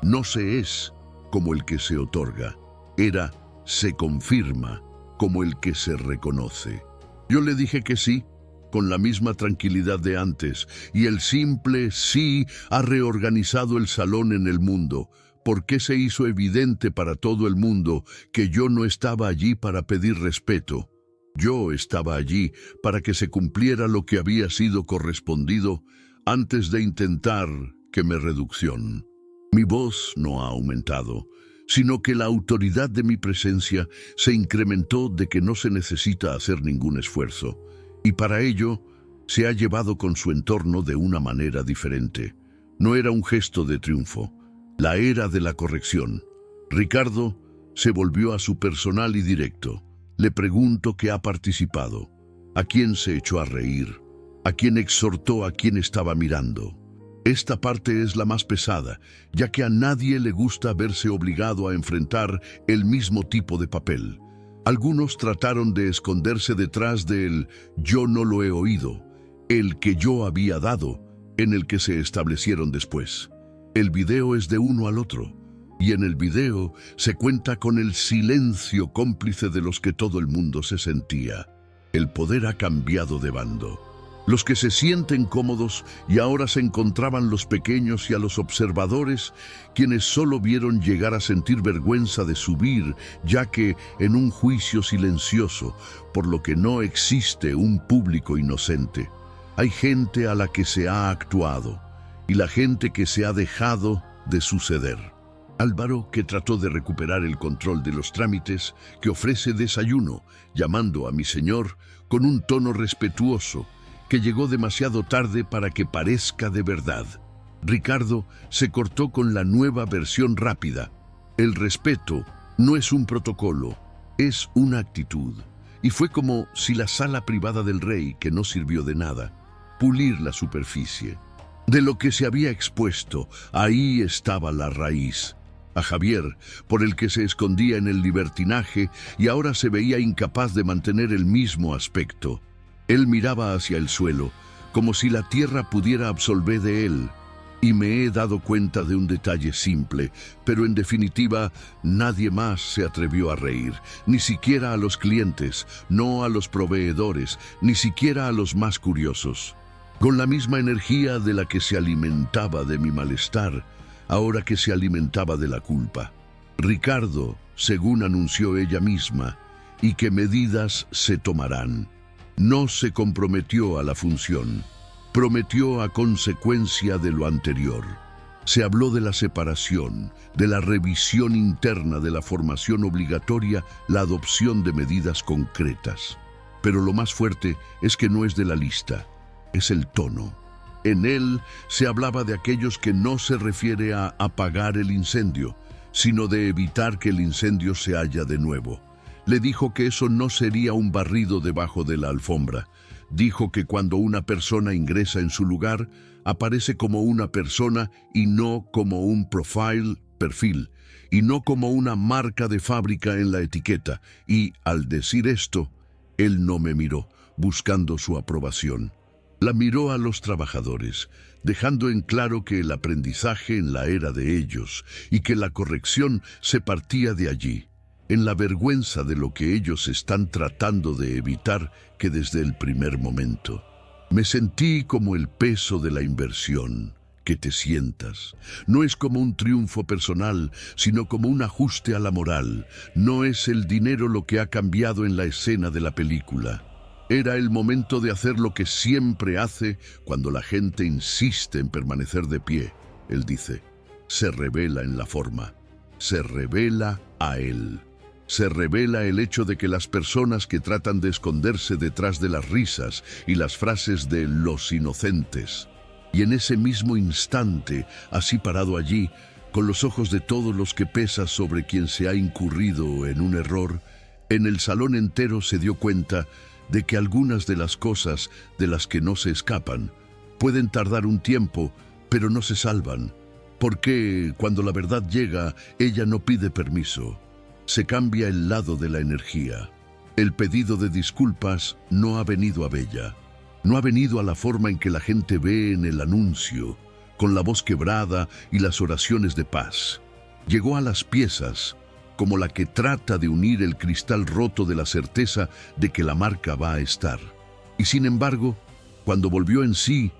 No se es como el que se otorga, era se confirma como el que se reconoce. Yo le dije que sí, con la misma tranquilidad de antes, y el simple sí ha reorganizado el salón en el mundo, porque se hizo evidente para todo el mundo que yo no estaba allí para pedir respeto. Yo estaba allí para que se cumpliera lo que había sido correspondido antes de intentar que me reducción. Mi voz no ha aumentado, sino que la autoridad de mi presencia se incrementó de que no se necesita hacer ningún esfuerzo, y para ello se ha llevado con su entorno de una manera diferente. No era un gesto de triunfo, la era de la corrección. Ricardo se volvió a su personal y directo. Le pregunto qué ha participado, a quién se echó a reír, a quién exhortó a quien estaba mirando. Esta parte es la más pesada, ya que a nadie le gusta verse obligado a enfrentar el mismo tipo de papel. Algunos trataron de esconderse detrás del «yo no lo he oído», el que yo había dado, en el que se establecieron después. El video es de uno al otro, y en el video se cuenta con el silencio cómplice de los que todo el mundo se sentía. El poder ha cambiado de bando. Los que se sienten cómodos y ahora se encontraban los pequeños y a los observadores, quienes solo vieron llegar a sentir vergüenza de subir, ya que en un juicio silencioso, por lo que no existe un público inocente. Hay gente a la que se ha actuado y la gente que se ha dejado de suceder. Álvaro, que trató de recuperar el control de los trámites, que ofrece desayuno, llamando a mi señor con un tono respetuoso, que llegó demasiado tarde para que parezca de verdad. Ricardo se cortó con la nueva versión rápida. El respeto no es un protocolo, es una actitud. Y fue como si la sala privada del rey, que no sirvió de nada, pulir la superficie. De lo que se había expuesto, ahí estaba la raíz. A Javier, por el que se escondía en el libertinaje y ahora se veía incapaz de mantener el mismo aspecto. Él miraba hacia el suelo, como si la tierra pudiera absolver de él. Y me he dado cuenta de un detalle simple, pero en definitiva, nadie más se atrevió a reír, ni siquiera a los clientes, no a los proveedores, ni siquiera a los más curiosos. Con la misma energía de la que se alimentaba de mi malestar, ahora que se alimentaba de la culpa. Ricardo, según anunció ella misma, y que medidas se tomarán. No se comprometió a la función, prometió a consecuencia de lo anterior. Se habló de la separación, de la revisión interna de la formación obligatoria, la adopción de medidas concretas. Pero lo más fuerte es que no es de la lista, es el tono. En él se hablaba de aquellos que no se refiere a apagar el incendio, sino de evitar que el incendio se haya de nuevo. Le dijo que eso no sería un barrido debajo de la alfombra. Dijo que cuando una persona ingresa en su lugar, aparece como una persona y no como un profile perfil y no como una marca de fábrica en la etiqueta. Y, al decir esto, él no me miró, buscando su aprobación. La miró a los trabajadores, dejando en claro que el aprendizaje en la era de ellos y que la corrección se partía de allí, en la vergüenza de lo que ellos están tratando de evitar que desde el primer momento. Me sentí como el peso de la inversión, que te sientas. No es como un triunfo personal, sino como un ajuste a la moral. No es el dinero lo que ha cambiado en la escena de la película. Era el momento de hacer lo que siempre hace cuando la gente insiste en permanecer de pie. Él dice, se revela en la forma, se revela a él. Se revela el hecho de que las personas que tratan de esconderse detrás de las risas y las frases de los inocentes. Y en ese mismo instante, así parado allí, con los ojos de todos los que pesa sobre quien se ha incurrido en un error, en el salón entero se dio cuenta de que algunas de las cosas de las que no se escapan pueden tardar un tiempo, pero no se salvan, porque cuando la verdad llega, ella no pide permiso. Se cambia el lado de la energía. El pedido de disculpas no ha venido a Bella. No ha venido a la forma en que la gente ve en el anuncio, con la voz quebrada y las oraciones de paz. Llegó a las piezas, como la que trata de unir el cristal roto de la certeza de que la marca va a estar. Y sin embargo, cuando volvió en sí,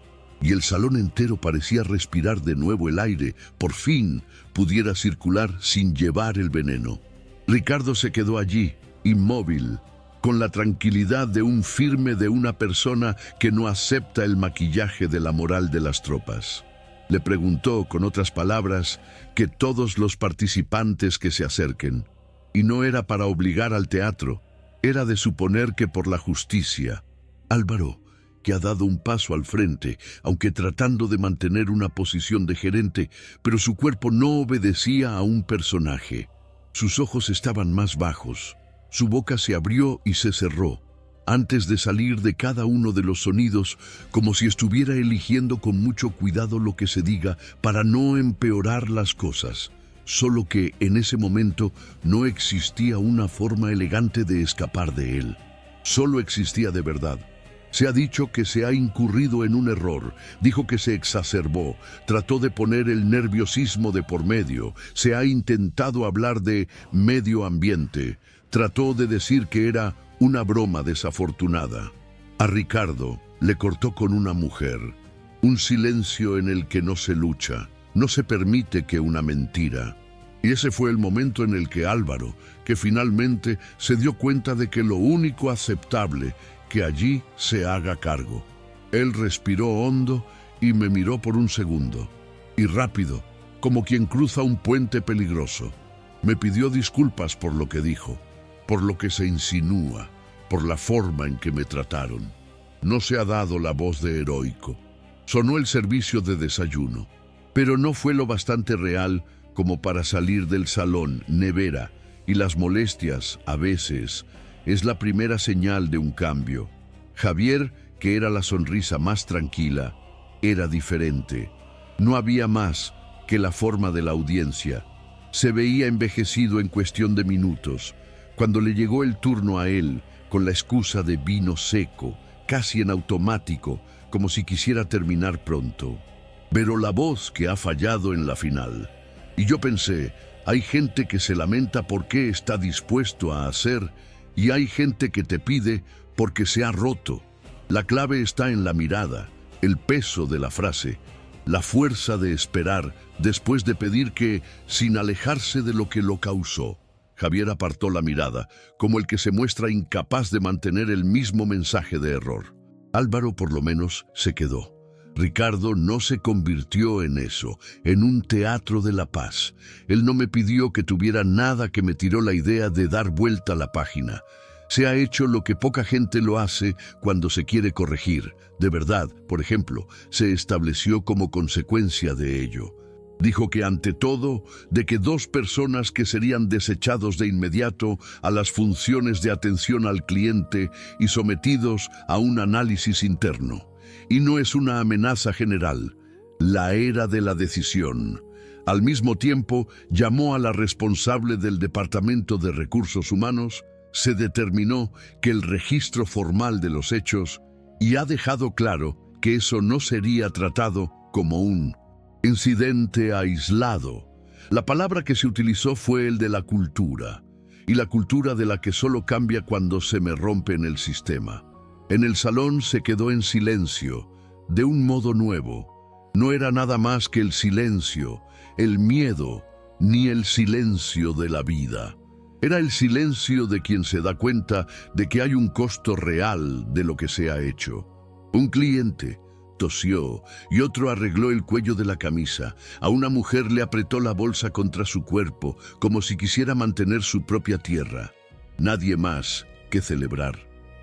y el salón entero parecía respirar de nuevo el aire, por fin pudiera circular sin llevar el veneno. Ricardo se quedó allí, inmóvil, con la tranquilidad de un firme de una persona que no acepta el maquillaje de la moral de las tropas. Le preguntó, con otras palabras, que todos los participantes que se acerquen. Y no era para obligar al teatro, era de suponer que por la justicia. Álvaro, que ha dado un paso al frente, aunque tratando de mantener una posición de gerente, pero su cuerpo no obedecía a un personaje. Sus ojos estaban más bajos, su boca se abrió y se cerró, antes de salir de cada uno de los sonidos, como si estuviera eligiendo con mucho cuidado lo que se diga para no empeorar las cosas. Solo que en ese momento no existía una forma elegante de escapar de él. Solo existía de verdad. Se ha dicho que se ha incurrido en un error, dijo que se exacerbó, trató de poner el nerviosismo de por medio, se ha intentado hablar de medio ambiente, trató de decir que era una broma desafortunada. A Ricardo le cortó con una mujer, un silencio en el que no se lucha, no se permite que una mentira. Y ese fue el momento en el que Álvaro, que finalmente se dio cuenta de que lo único aceptable que allí se haga cargo. Él respiró hondo y me miró por un segundo, y rápido, como quien cruza un puente peligroso. Me pidió disculpas por lo que dijo, por lo que se insinúa, por la forma en que me trataron. No se ha dado la voz de heroico. Sonó el servicio de desayuno, pero no fue lo bastante real como para salir del salón, nevera, y las molestias, a veces, es la primera señal de un cambio. Javier, que era la sonrisa más tranquila, era diferente. No había más que la forma de la audiencia. Se veía envejecido en cuestión de minutos. Cuando le llegó el turno a él, con la excusa de vino seco, casi en automático, como si quisiera terminar pronto. Pero la voz que ha fallado en la final. Y yo pensé, hay gente que se lamenta por qué está dispuesto a hacer, y hay gente que te pide porque se ha roto. La clave está en la mirada, el peso de la frase, la fuerza de esperar después de pedir que, sin alejarse de lo que lo causó. Javier apartó la mirada, como el que se muestra incapaz de mantener el mismo mensaje de error. Álvaro, por lo menos, se quedó. Ricardo no se convirtió en eso, en un teatro de la paz. Él no me pidió que tuviera nada que me tiró la idea de dar vuelta a la página. Se ha hecho lo que poca gente lo hace cuando se quiere corregir. De verdad, por ejemplo, se estableció como consecuencia de ello. Dijo que ante todo, de que 2 personas que serían desechados de inmediato a las funciones de atención al cliente y sometidos a un análisis interno. Y no es una amenaza general. La era de la decisión. Al mismo tiempo, llamó a la responsable del Departamento de Recursos Humanos, se determinó que el registro formal de los hechos y ha dejado claro que eso no sería tratado como un incidente aislado. La palabra que se utilizó fue el de la cultura, y la cultura de la que solo cambia cuando se me rompe en el sistema. En el salón se quedó en silencio, de un modo nuevo. No era nada más que el silencio, el miedo, ni el silencio de la vida. Era el silencio de quien se da cuenta de que hay un costo real de lo que se ha hecho. Un cliente tosió y otro arregló el cuello de la camisa. A una mujer le apretó la bolsa contra su cuerpo, como si quisiera mantener su propia tierra. Nadie más que celebrar.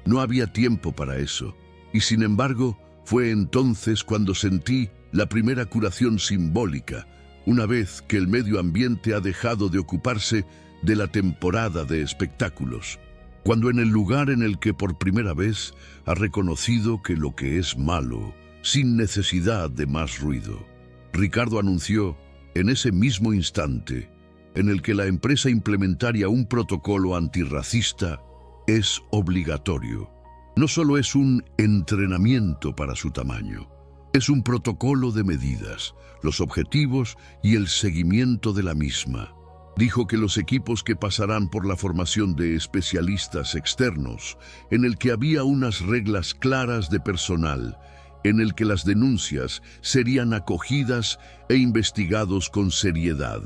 No había tiempo para eso. Y sin embargo, fue entonces cuando sentí la primera curación simbólica, una vez que el medio ambiente ha dejado de ocuparse de la temporada de espectáculos, cuando en el lugar en el que por primera vez ha reconocido que lo que es malo, sin necesidad de más ruido. Ricardo anunció, en ese mismo instante, en el que la empresa implementaría un protocolo antirracista, es obligatorio. No solo es un entrenamiento para su tamaño, es un protocolo de medidas, los objetivos y el seguimiento de la misma. Dijo que los equipos que pasarán por la formación de especialistas externos, en el que había unas reglas claras de personal, en el que las denuncias serían acogidas e investigados con seriedad.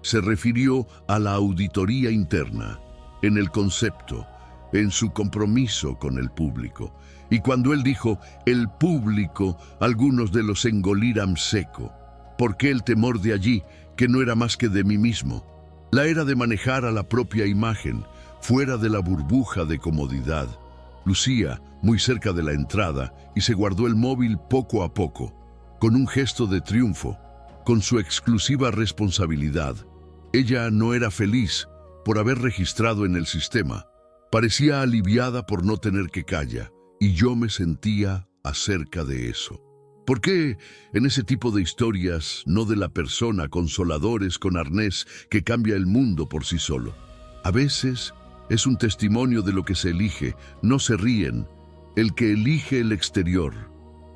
Se refirió a la auditoría interna, en el concepto, en su compromiso con el público. Y cuando él dijo, el público, algunos de los engolirán seco. ¿Por qué el temor de allí, que no era más que de mí mismo? La era de manejar a la propia imagen, fuera de la burbuja de comodidad. Lucía muy cerca de la entrada y se guardó el móvil poco a poco, con un gesto de triunfo, con su exclusiva responsabilidad. Ella no era feliz por haber registrado en el sistema. Parecía aliviada por no tener que callar, y yo me sentía acerca de eso. ¿Por qué en ese tipo de historias, no de la persona consoladores con arnés que cambia el mundo por sí solo? A veces es un testimonio de lo que se elige, no se ríen. El que elige el exterior,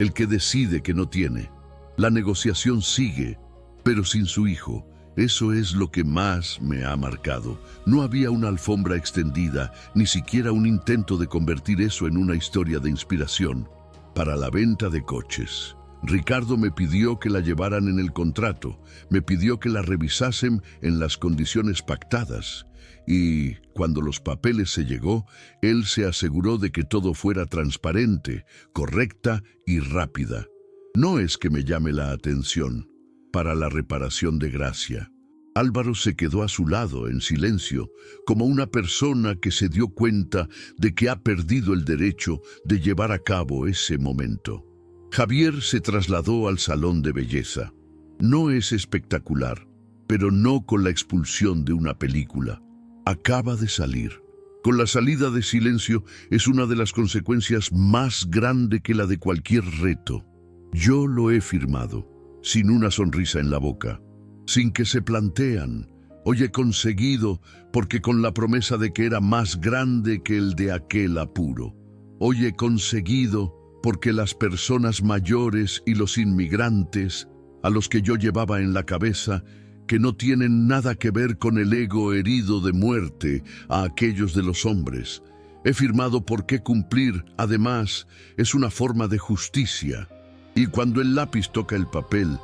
el que decide que no tiene. La negociación sigue, pero sin su hijo. Eso es lo que más me ha marcado. No había una alfombra extendida, ni siquiera un intento de convertir eso en una historia de inspiración. Para la venta de coches, Ricardo me pidió que la llevaran en el contrato, me pidió que la revisasen en las condiciones pactadas. Y cuando los papeles se llegó, él se aseguró de que todo fuera transparente, correcta y rápida. No es que me llame la atención. Para la reparación de Gracia, Álvaro se quedó a su lado en silencio, como una persona que se dio cuenta de que ha perdido el derecho de llevar a cabo ese momento. Javier se trasladó al salón de belleza. No es espectacular, pero no con la expulsión de una película. Acaba de salir. Con la salida de silencio es una de las consecuencias más grandes que la de cualquier reto. Yo lo he firmado, sin una sonrisa en la boca, sin que se plantean. Hoy he conseguido porque con la promesa de que era más grande que el de aquel apuro. Hoy he conseguido porque las personas mayores y los inmigrantes, a los que yo llevaba en la cabeza, que no tienen nada que ver con el ego herido de muerte a aquellos de los hombres. He firmado porque cumplir, además, es una forma de justicia. Y cuando el lápiz toca el papel,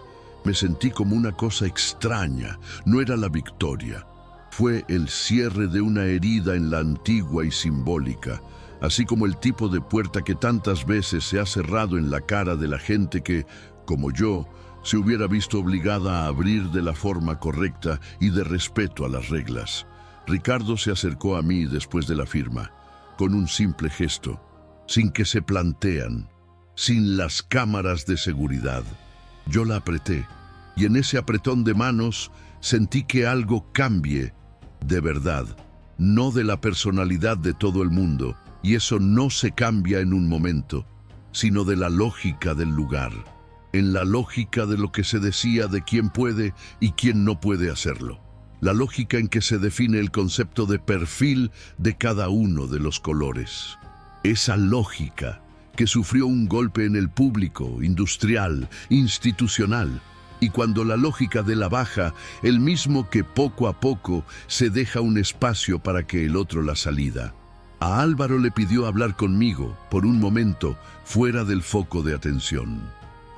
me sentí como una cosa extraña. No era la victoria. Fue el cierre de una herida en la antigua y simbólica, así como el tipo de puerta que tantas veces se ha cerrado en la cara de la gente que, como yo, se hubiera visto obligada a abrir de la forma correcta y de respeto a las reglas. Ricardo se acercó a mí después de la firma, con un simple gesto, sin que se plantean, sin las cámaras de seguridad. Yo la apreté, y en ese apretón de manos sentí que algo cambie, de verdad, no de la personalidad de todo el mundo, y eso no se cambia en un momento, sino de la lógica del lugar. en la lógica de lo que se decía de quién puede y quién no puede hacerlo. La lógica en que se define el concepto de perfil de cada uno de los colores. Esa lógica que sufrió un golpe en el público, industrial, institucional, y cuando la lógica de la baja, el mismo que poco a poco se deja un espacio para que el otro la salida. A Álvaro le pidió hablar conmigo, por un momento, fuera del foco de atención.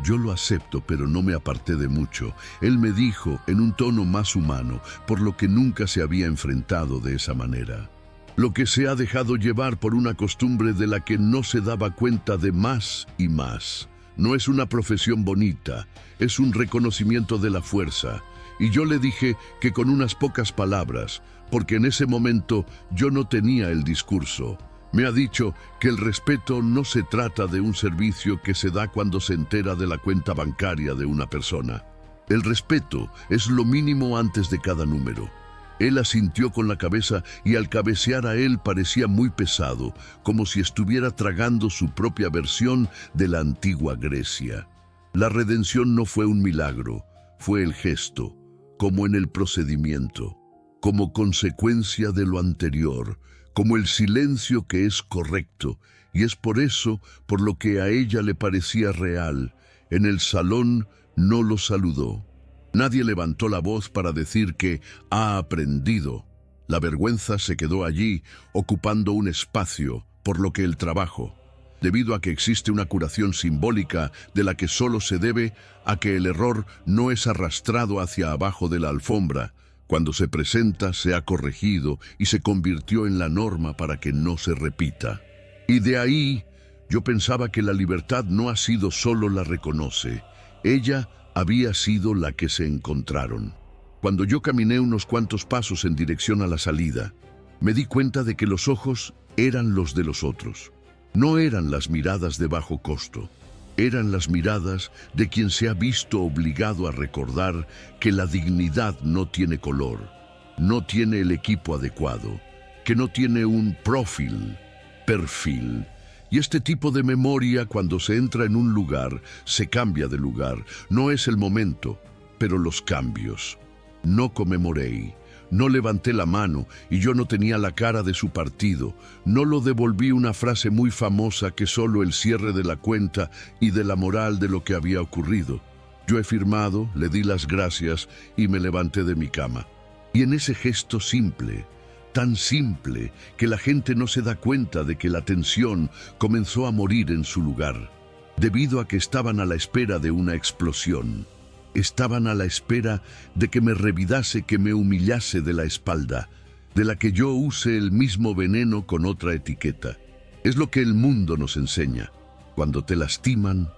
Yo lo acepto, pero no me aparté de mucho. Él me dijo, en un tono más humano, por lo que nunca se había enfrentado de esa manera. Lo que se ha dejado llevar por una costumbre de la que no se daba cuenta de más y más. No es una profesión bonita, es un reconocimiento de la fuerza. Y yo le dije que con unas pocas palabras, porque en ese momento yo no tenía el discurso. Me ha dicho que el respeto no se trata de un servicio que se da cuando se entera de la cuenta bancaria de una persona. El respeto es lo mínimo antes de cada número. Él asintió con la cabeza y al cabecear a él parecía muy pesado, como si estuviera tragando su propia versión de la antigua Grecia. La redención no fue un milagro, fue el gesto, como en el procedimiento, como consecuencia de lo anterior, como el silencio que es correcto, y es por eso por lo que a ella le parecía real. En el salón no lo saludó. Nadie levantó la voz para decir que ha aprendido. La vergüenza se quedó allí, ocupando un espacio, por lo que el trabajo, debido a que existe una curación simbólica de la que solo se debe a que el error no es arrastrado hacia abajo de la alfombra. Cuando se presenta, se ha corregido y se convirtió en la norma para que no se repita. Y de ahí, yo pensaba que la libertad no ha sido solo la reconoce. Ella había sido la que se encontraron. Cuando yo caminé unos cuantos pasos en dirección a la salida, me di cuenta de que los ojos eran los de los otros. No eran las miradas de bajo costo. Eran las miradas de quien se ha visto obligado a recordar que la dignidad no tiene color, no tiene el equipo adecuado, que no tiene un perfil. Y este tipo de memoria, cuando se entra en un lugar, se cambia de lugar. No es el momento, pero los cambios. No conmemoré, no levanté la mano y yo no tenía la cara de su partido. No lo devolví una frase muy famosa que solo el cierre de la cuenta y de la moral de lo que había ocurrido. Yo he firmado, le di las gracias y me levanté de mi cama. Y en ese gesto simple, tan simple que la gente no se da cuenta de que la tensión comenzó a morir en su lugar, debido a que estaban a la espera de una explosión. Estaban a la espera de que me revidase, que me humillase de la espalda, de la que yo use el mismo veneno con otra etiqueta. Es lo que el mundo nos enseña. Cuando te lastiman,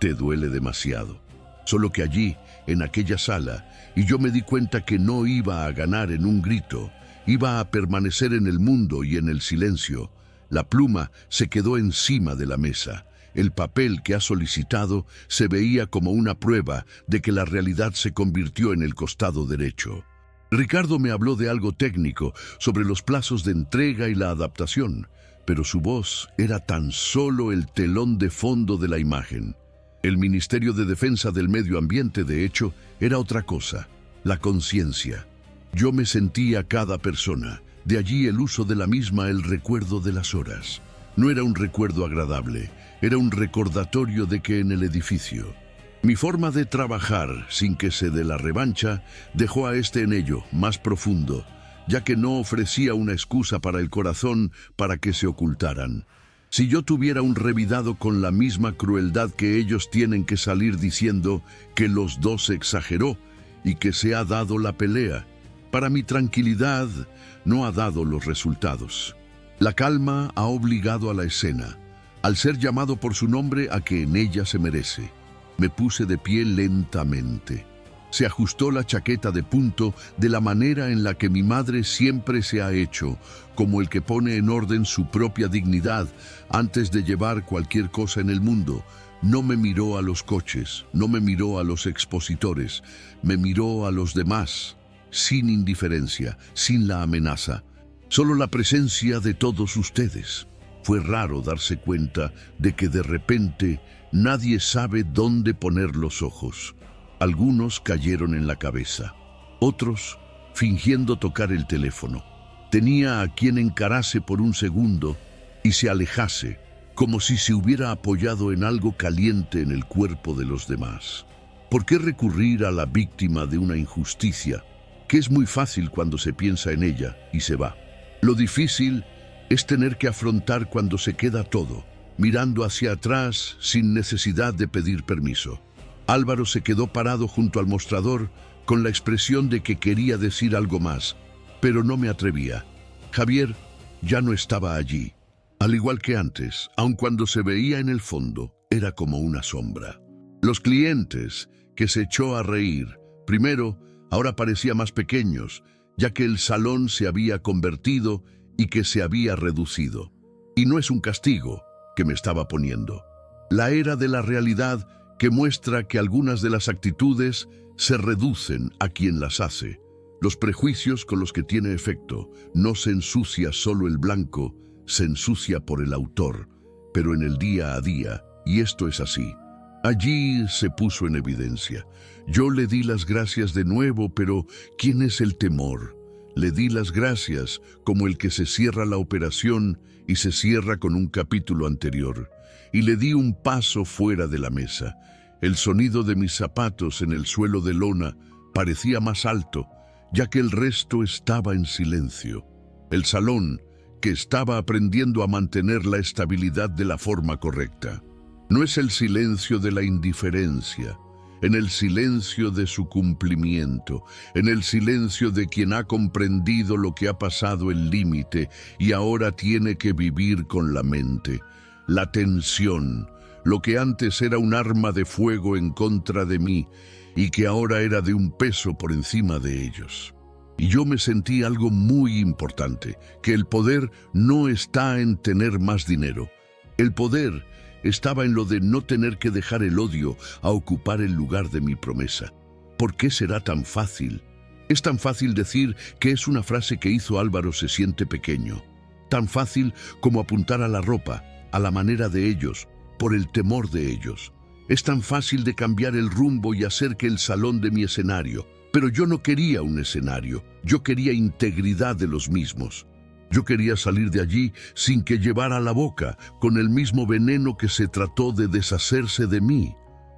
te duele demasiado. Solo que allí, en aquella sala, y yo me di cuenta que no iba a ganar en un grito, iba a permanecer en el mundo y en el silencio. La pluma se quedó encima de la mesa. El papel que ha solicitado se veía como una prueba de que la realidad se convirtió en el costado derecho. Ricardo me habló de algo técnico sobre los plazos de entrega y la adaptación, pero su voz era tan solo el telón de fondo de la imagen. El Ministerio de Defensa del Medio Ambiente, de hecho, era otra cosa, la conciencia. Yo me sentía cada persona, de allí el uso de la misma, el recuerdo de las horas. No era un recuerdo agradable, era un recordatorio de que en el edificio. Mi forma de trabajar, sin que se dé la revancha, dejó a este en ello, más profundo, ya que no ofrecía una excusa para el corazón para que se ocultaran. Si yo tuviera un revidado con la misma crueldad que ellos, tienen que salir diciendo que los dos se exageró y que se ha dado la pelea. Para mi tranquilidad, no ha dado los resultados. La calma ha obligado a la escena, al ser llamado por su nombre, a que en ella se merece. Me puse de pie lentamente. Se ajustó la chaqueta de punto de la manera en la que mi madre siempre se ha hecho, como el que pone en orden su propia dignidad antes de llevar cualquier cosa en el mundo. No me miró a los coches, no me miró a los expositores, me miró a los demás, sin indiferencia, sin la amenaza. Solo la presencia de todos ustedes. Fue raro darse cuenta de que de repente Nadie sabe dónde poner los ojos. Algunos cayeron en la cabeza, otros fingiendo tocar el teléfono. Tenía a quien encarase por un segundo y se alejase, como si se hubiera apoyado en algo caliente en el cuerpo de los demás. ¿Por qué recurrir a la víctima de una injusticia, que es muy fácil cuando se piensa en ella y se va? Lo difícil es tener que afrontar cuando se queda todo, mirando hacia atrás sin necesidad de pedir permiso. Álvaro se quedó parado junto al mostrador con la expresión de que quería decir algo más, pero no me atrevía. Javier ya no estaba allí. Al igual que antes, aun cuando se veía en el fondo, era como una sombra. Los clientes, que se echó a reír, primero, ahora parecían más pequeños, ya que el salón se había convertido y que se había reducido. Y no es un castigo que me estaba poniendo. La era de la realidad que muestra que algunas de las actitudes se reducen a quien las hace. Los prejuicios con los que tiene efecto. No se ensucia solo el blanco, se ensucia por el autor, pero en el día a día, y esto es así. Allí se puso en evidencia. Yo le di las gracias de nuevo, pero ¿quién es el temor? Le di las gracias como el que se cierra la operación y se cierra con un capítulo anterior. Y le di un paso fuera de la mesa. El sonido de mis zapatos en el suelo de lona parecía más alto, ya que el resto estaba en silencio. El salón, que estaba aprendiendo a mantener la estabilidad de la forma correcta. No es el silencio de la indiferencia, en el silencio de su cumplimiento, en el silencio de quien ha comprendido lo que ha pasado el límite y ahora tiene que vivir con la mente. La tensión, lo que antes era un arma de fuego en contra de mí y que ahora era de un peso por encima de ellos. Y yo me sentí algo muy importante, que el poder no está en tener más dinero. El poder estaba en lo de no tener que dejar el odio a ocupar el lugar de mi promesa. ¿Por qué será tan fácil? Es tan fácil decir que es una frase que hizo Álvaro se siente pequeño. Tan fácil como apuntar a la ropa, a la manera de ellos, por el temor de ellos. Es tan fácil de cambiar el rumbo y hacer que el salón de mi escenario. Pero yo no quería un escenario, yo quería integridad de los mismos. Yo quería salir de allí sin que llevara a la boca, con el mismo veneno que se trató de deshacerse de mí.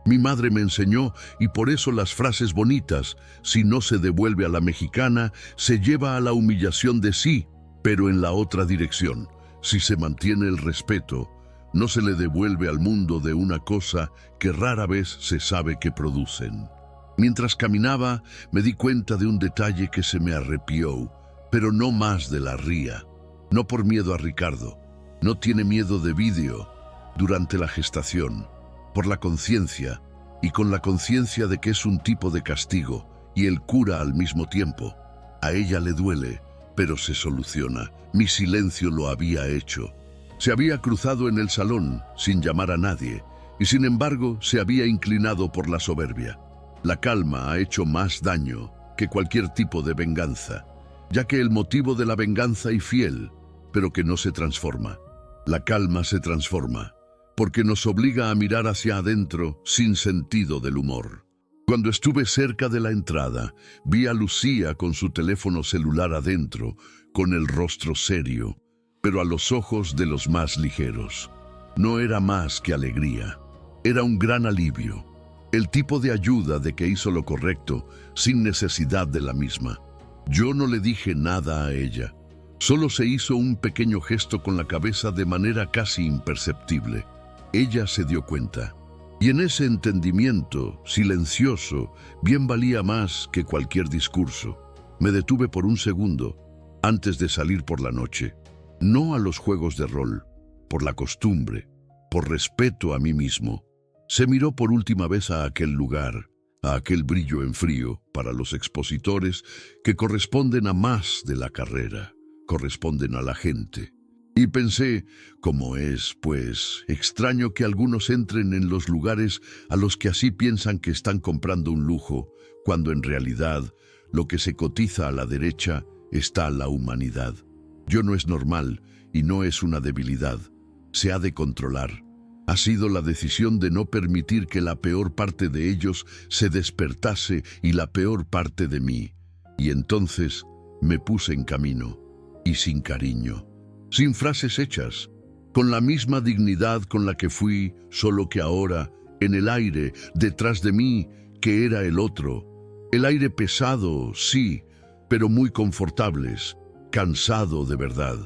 Mi madre me enseñó, y por eso las frases bonitas, si no se devuelve a la mexicana, se lleva a la humillación de sí, pero en la otra dirección. Si se mantiene el respeto, no se le devuelve al mundo de una cosa que rara vez se sabe que producen. Mientras caminaba, me di cuenta de un detalle que se me arrepió, pero no más de la ría. No por miedo a Ricardo, no tiene miedo de vídeo durante la gestación, por la conciencia, y con la conciencia de que es un tipo de castigo, y el cura al mismo tiempo. A ella le duele, pero se soluciona. Mi silencio lo había hecho. Se había cruzado en el salón, sin llamar a nadie, y sin embargo se había inclinado por la soberbia. La calma ha hecho más daño que cualquier tipo de venganza, ya que el motivo de la venganza es fiel, pero que no se transforma. La calma se transforma, porque nos obliga a mirar hacia adentro sin sentido del humor. Cuando estuve cerca de la entrada, vi a Lucía con su teléfono celular adentro, con el rostro serio, pero a los ojos de los más ligeros. No era más que alegría, era un gran alivio. El tipo de ayuda de que hizo lo correcto sin necesidad de la misma. Yo no le dije nada a ella. Solo se hizo un pequeño gesto con la cabeza de manera casi imperceptible. Ella se dio cuenta. Y en ese entendimiento, silencioso, bien valía más que cualquier discurso. Me detuve por un segundo antes de salir por la noche. No a los juegos de rol, por la costumbre, por respeto a mí mismo. Se miró por última vez a aquel lugar, a aquel brillo en frío para los expositores que corresponden a más de la carrera, corresponden a la gente. Y pensé, ¿cómo es, pues, extraño que algunos entren en los lugares a los que así piensan que están comprando un lujo, cuando en realidad lo que se cotiza a la derecha está la humanidad? Yo no es normal y no es una debilidad, se ha de controlar. Ha sido la decisión de no permitir que la peor parte de ellos se despertase y la peor parte de mí. Y entonces me puse en camino, y sin cariño, sin frases hechas, con la misma dignidad con la que fui, solo que ahora, en el aire, detrás de mí, que era el otro. El aire pesado, sí, pero muy confortables, cansado de verdad,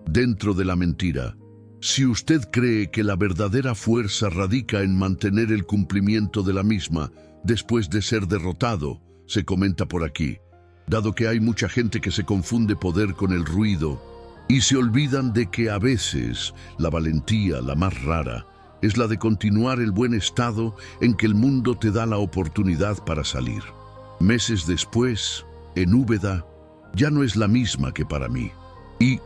dentro de la mentira. Si usted cree que la verdadera fuerza radica en mantener el cumplimiento de la misma después de ser derrotado, se comenta por aquí, dado que hay mucha gente que se confunde poder con el ruido y se olvidan de que a veces la valentía, la más rara, es la de continuar el buen estado en que el mundo te da la oportunidad para salir. Meses después, en Úbeda, ya no es la misma que para mí. Y,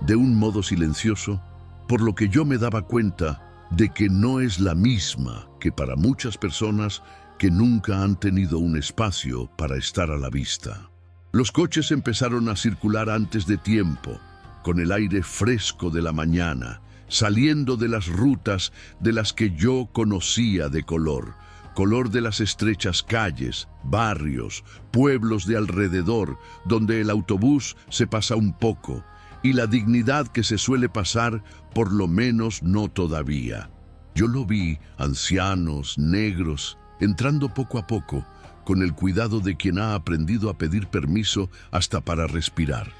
de un modo silencioso, por lo que yo me daba cuenta de que no es la misma que para muchas personas que nunca han tenido un espacio para estar a la vista. Los coches empezaron a circular antes de tiempo, con el aire fresco de la mañana, saliendo de las rutas de las que yo conocía de color de las estrechas calles, barrios, pueblos de alrededor, donde el autobús se pasa un poco, y la dignidad que se suele pasar, por lo menos no todavía. Yo lo vi, ancianos, negros, entrando poco a poco, con el cuidado de quien ha aprendido a pedir permiso hasta para respirar.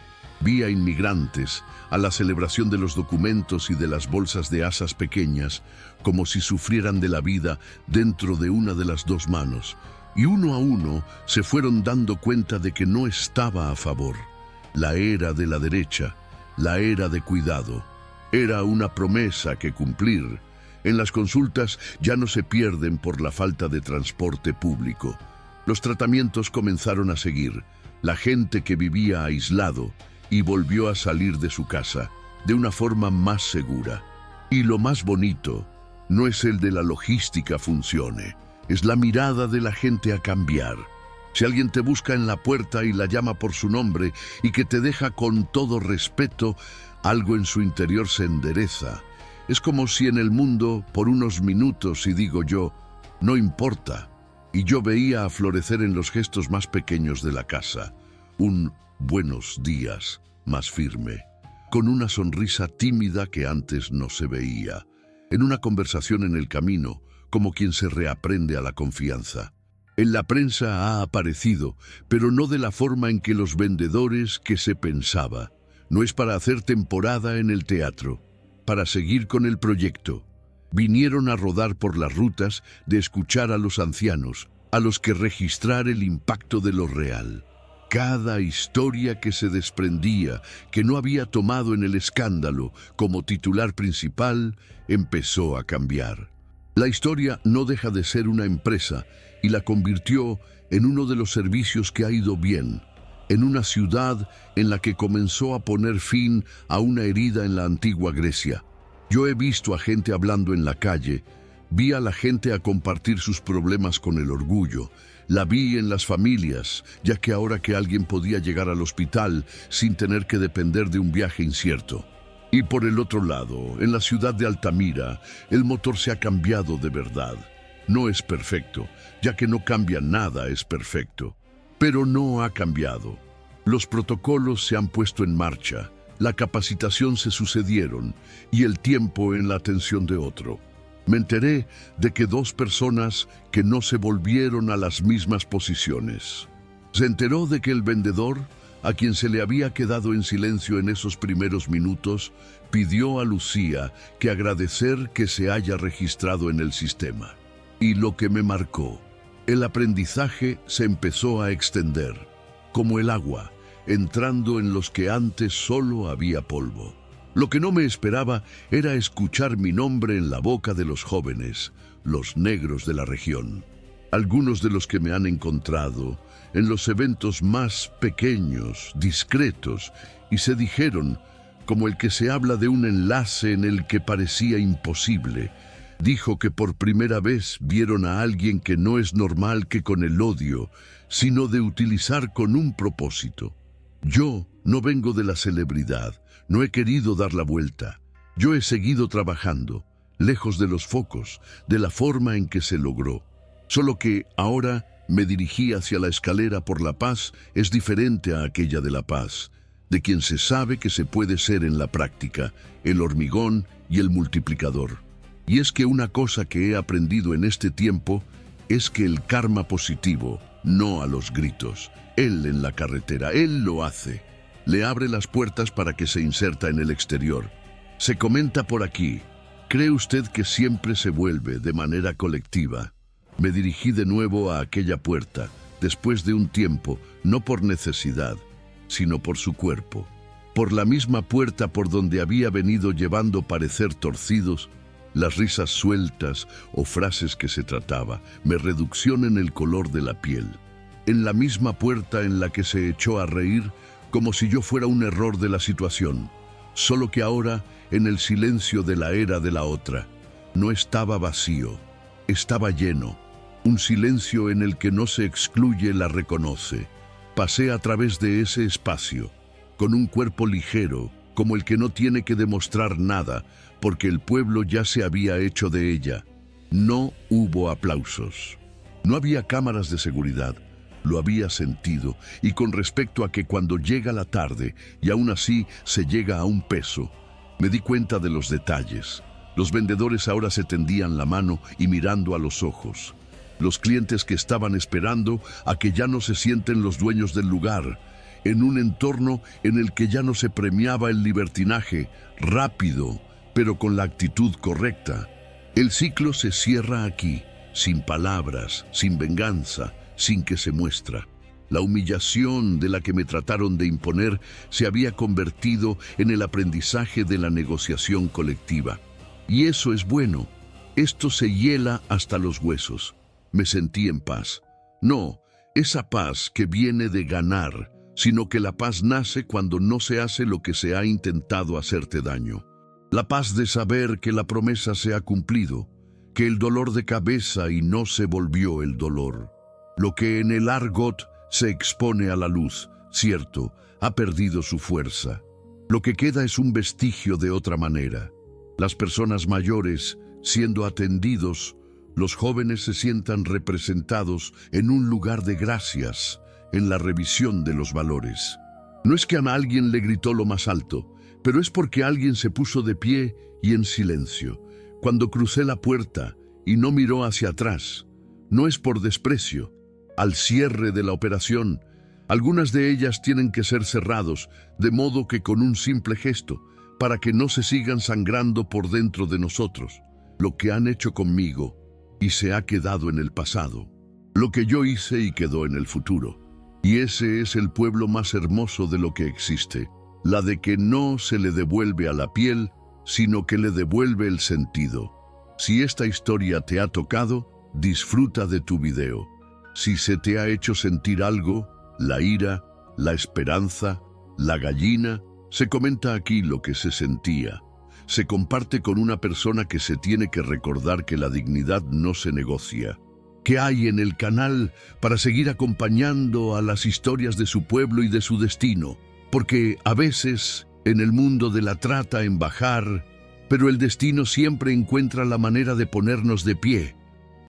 Vi a inmigrantes, a la celebración de los documentos y de las bolsas de asas pequeñas, como si sufrieran de la vida dentro de una de las dos manos, y uno a uno se fueron dando cuenta de que no estaba a favor. La era de la derecha, la era de cuidado, era una promesa que cumplir. En las consultas ya no se pierden por la falta de transporte público. Los tratamientos comenzaron a seguir. La gente que vivía aislado y volvió a salir de su casa de una forma más segura. Y lo más bonito no es el de la logística funcione, es la mirada de la gente a cambiar. Si alguien te busca en la puerta y la llama por su nombre y que te deja con todo respeto, algo en su interior se endereza. Es como si en el mundo, por unos minutos, y digo yo, no importa. Y yo veía florecer en los gestos más pequeños de la casa un buenos días más firme, con una sonrisa tímida que antes no se veía, en una conversación en el camino, como quien se reaprende a la confianza. En la prensa ha aparecido, pero no de la forma en que los vendedores que se pensaba. No es para hacer temporada en el teatro, para seguir con el proyecto. Vinieron a rodar por las rutas de escuchar a los ancianos, a los que registrar el impacto de lo real. Cada historia que se desprendía, que no había tomado en el escándalo como titular principal, empezó a cambiar. La historia no deja de ser una empresa y la convirtió en uno de los servicios que ha ido bien, en una ciudad en la que comenzó a poner fin a una herida en la antigua Grecia. Yo he visto a gente hablando en la calle, vi a la gente a compartir sus problemas con el orgullo, la vi en las familias, ya que ahora que alguien podía llegar al hospital sin tener que depender de un viaje incierto. Y por el otro lado, en la ciudad de Altamira, el motor se ha cambiado de verdad. No es perfecto, ya que no cambia nada es perfecto. Pero no ha cambiado. Los protocolos se han puesto en marcha, la capacitación se sucedieron y el tiempo en la atención de otro. Me enteré de que dos personas que no se volvieron a las mismas posiciones. Se enteró de que el vendedor, a quien se le había quedado en silencio en esos primeros minutos, pidió a Lucía que agradecer que se haya registrado en el sistema. Y lo que me marcó, el aprendizaje se empezó a extender, como el agua, entrando en los que antes solo había polvo. Lo que no me esperaba era escuchar mi nombre en la boca de los jóvenes, los negros de la región. Algunos de los que me han encontrado en los eventos más pequeños, discretos, y se dijeron, como el que se habla de un enlace en el que parecía imposible, dijo que por primera vez vieron a alguien que no es normal que con el odio, sino de utilizar con un propósito. Yo no vengo de la celebridad, no he querido dar la vuelta. Yo he seguido trabajando, lejos de los focos, de la forma en que se logró. Solo que ahora me dirigí hacia la escalera por la paz es diferente a aquella de la paz, de quien se sabe que se puede ser en la práctica, el hormigón y el multiplicador. Y es que una cosa que he aprendido en este tiempo es que el karma positivo, no a los gritos, él en la carretera, él lo hace. Le abre las puertas para que se inserta en el exterior. Se comenta por aquí, ¿cree usted que siempre se vuelve de manera colectiva? Me dirigí de nuevo a aquella puerta, después de un tiempo, no por necesidad, sino por su cuerpo. Por la misma puerta por donde había venido llevando parecer torcidos, las risas sueltas o frases que se trataba, me reduccionen el color de la piel. En la misma puerta en la que se echó a reír, como si yo fuera un error de la situación, solo que ahora en el silencio de la era de la otra. No estaba vacío, estaba lleno, un silencio en el que no se excluye, la reconoce. Pasé a través de ese espacio, con un cuerpo ligero, como el que no tiene que demostrar nada, porque el pueblo ya se había hecho de ella. No hubo aplausos. No había cámaras de seguridad. Lo había sentido, y con respecto a que cuando llega la tarde, y aún así se llega a un peso, me di cuenta de los detalles. Los vendedores ahora se tendían la mano y mirando a los ojos. Los clientes que estaban esperando a que ya no se sienten los dueños del lugar, en un entorno en el que ya no se premiaba el libertinaje, rápido, pero con la actitud correcta. El ciclo se cierra aquí, sin palabras, sin venganza, sin que se muestra. La humillación de la que me trataron de imponer se había convertido en el aprendizaje de la negociación colectiva. Y eso es bueno. Esto se hiela hasta los huesos. Me sentí en paz. No, esa paz que viene de ganar, sino que la paz nace cuando no se hace lo que se ha intentado hacerte daño. La paz de saber que la promesa se ha cumplido, que el dolor de cabeza y no se volvió el dolor. Lo que en el argot se expone a la luz, cierto, ha perdido su fuerza. Lo que queda es un vestigio de otra manera. Las personas mayores, siendo atendidos, los jóvenes se sientan representados en un lugar de gracias, en la revisión de los valores. No es que a alguien le gritó lo más alto, pero es porque alguien se puso de pie y en silencio. Cuando crucé la puerta y no miró hacia atrás, no es por desprecio. Al cierre de la operación, algunas de ellas tienen que ser cerrados, de modo que con un simple gesto, para que no se sigan sangrando por dentro de nosotros, lo que han hecho conmigo y se ha quedado en el pasado, lo que yo hice y quedó en el futuro. Y ese es el pueblo más hermoso de lo que existe, la de que no se le devuelve a la piel, sino que le devuelve el sentido. Si esta historia te ha tocado, disfruta de tu video. Si se te ha hecho sentir algo, la ira, la esperanza, la gallina, se comenta aquí lo que se sentía. Se comparte con una persona que se tiene que recordar que la dignidad no se negocia. ¿Qué hay en el canal para seguir acompañando a las historias de su pueblo y de su destino? Porque a veces, en el mundo de la trata en bajar, pero el destino siempre encuentra la manera de ponernos de pie.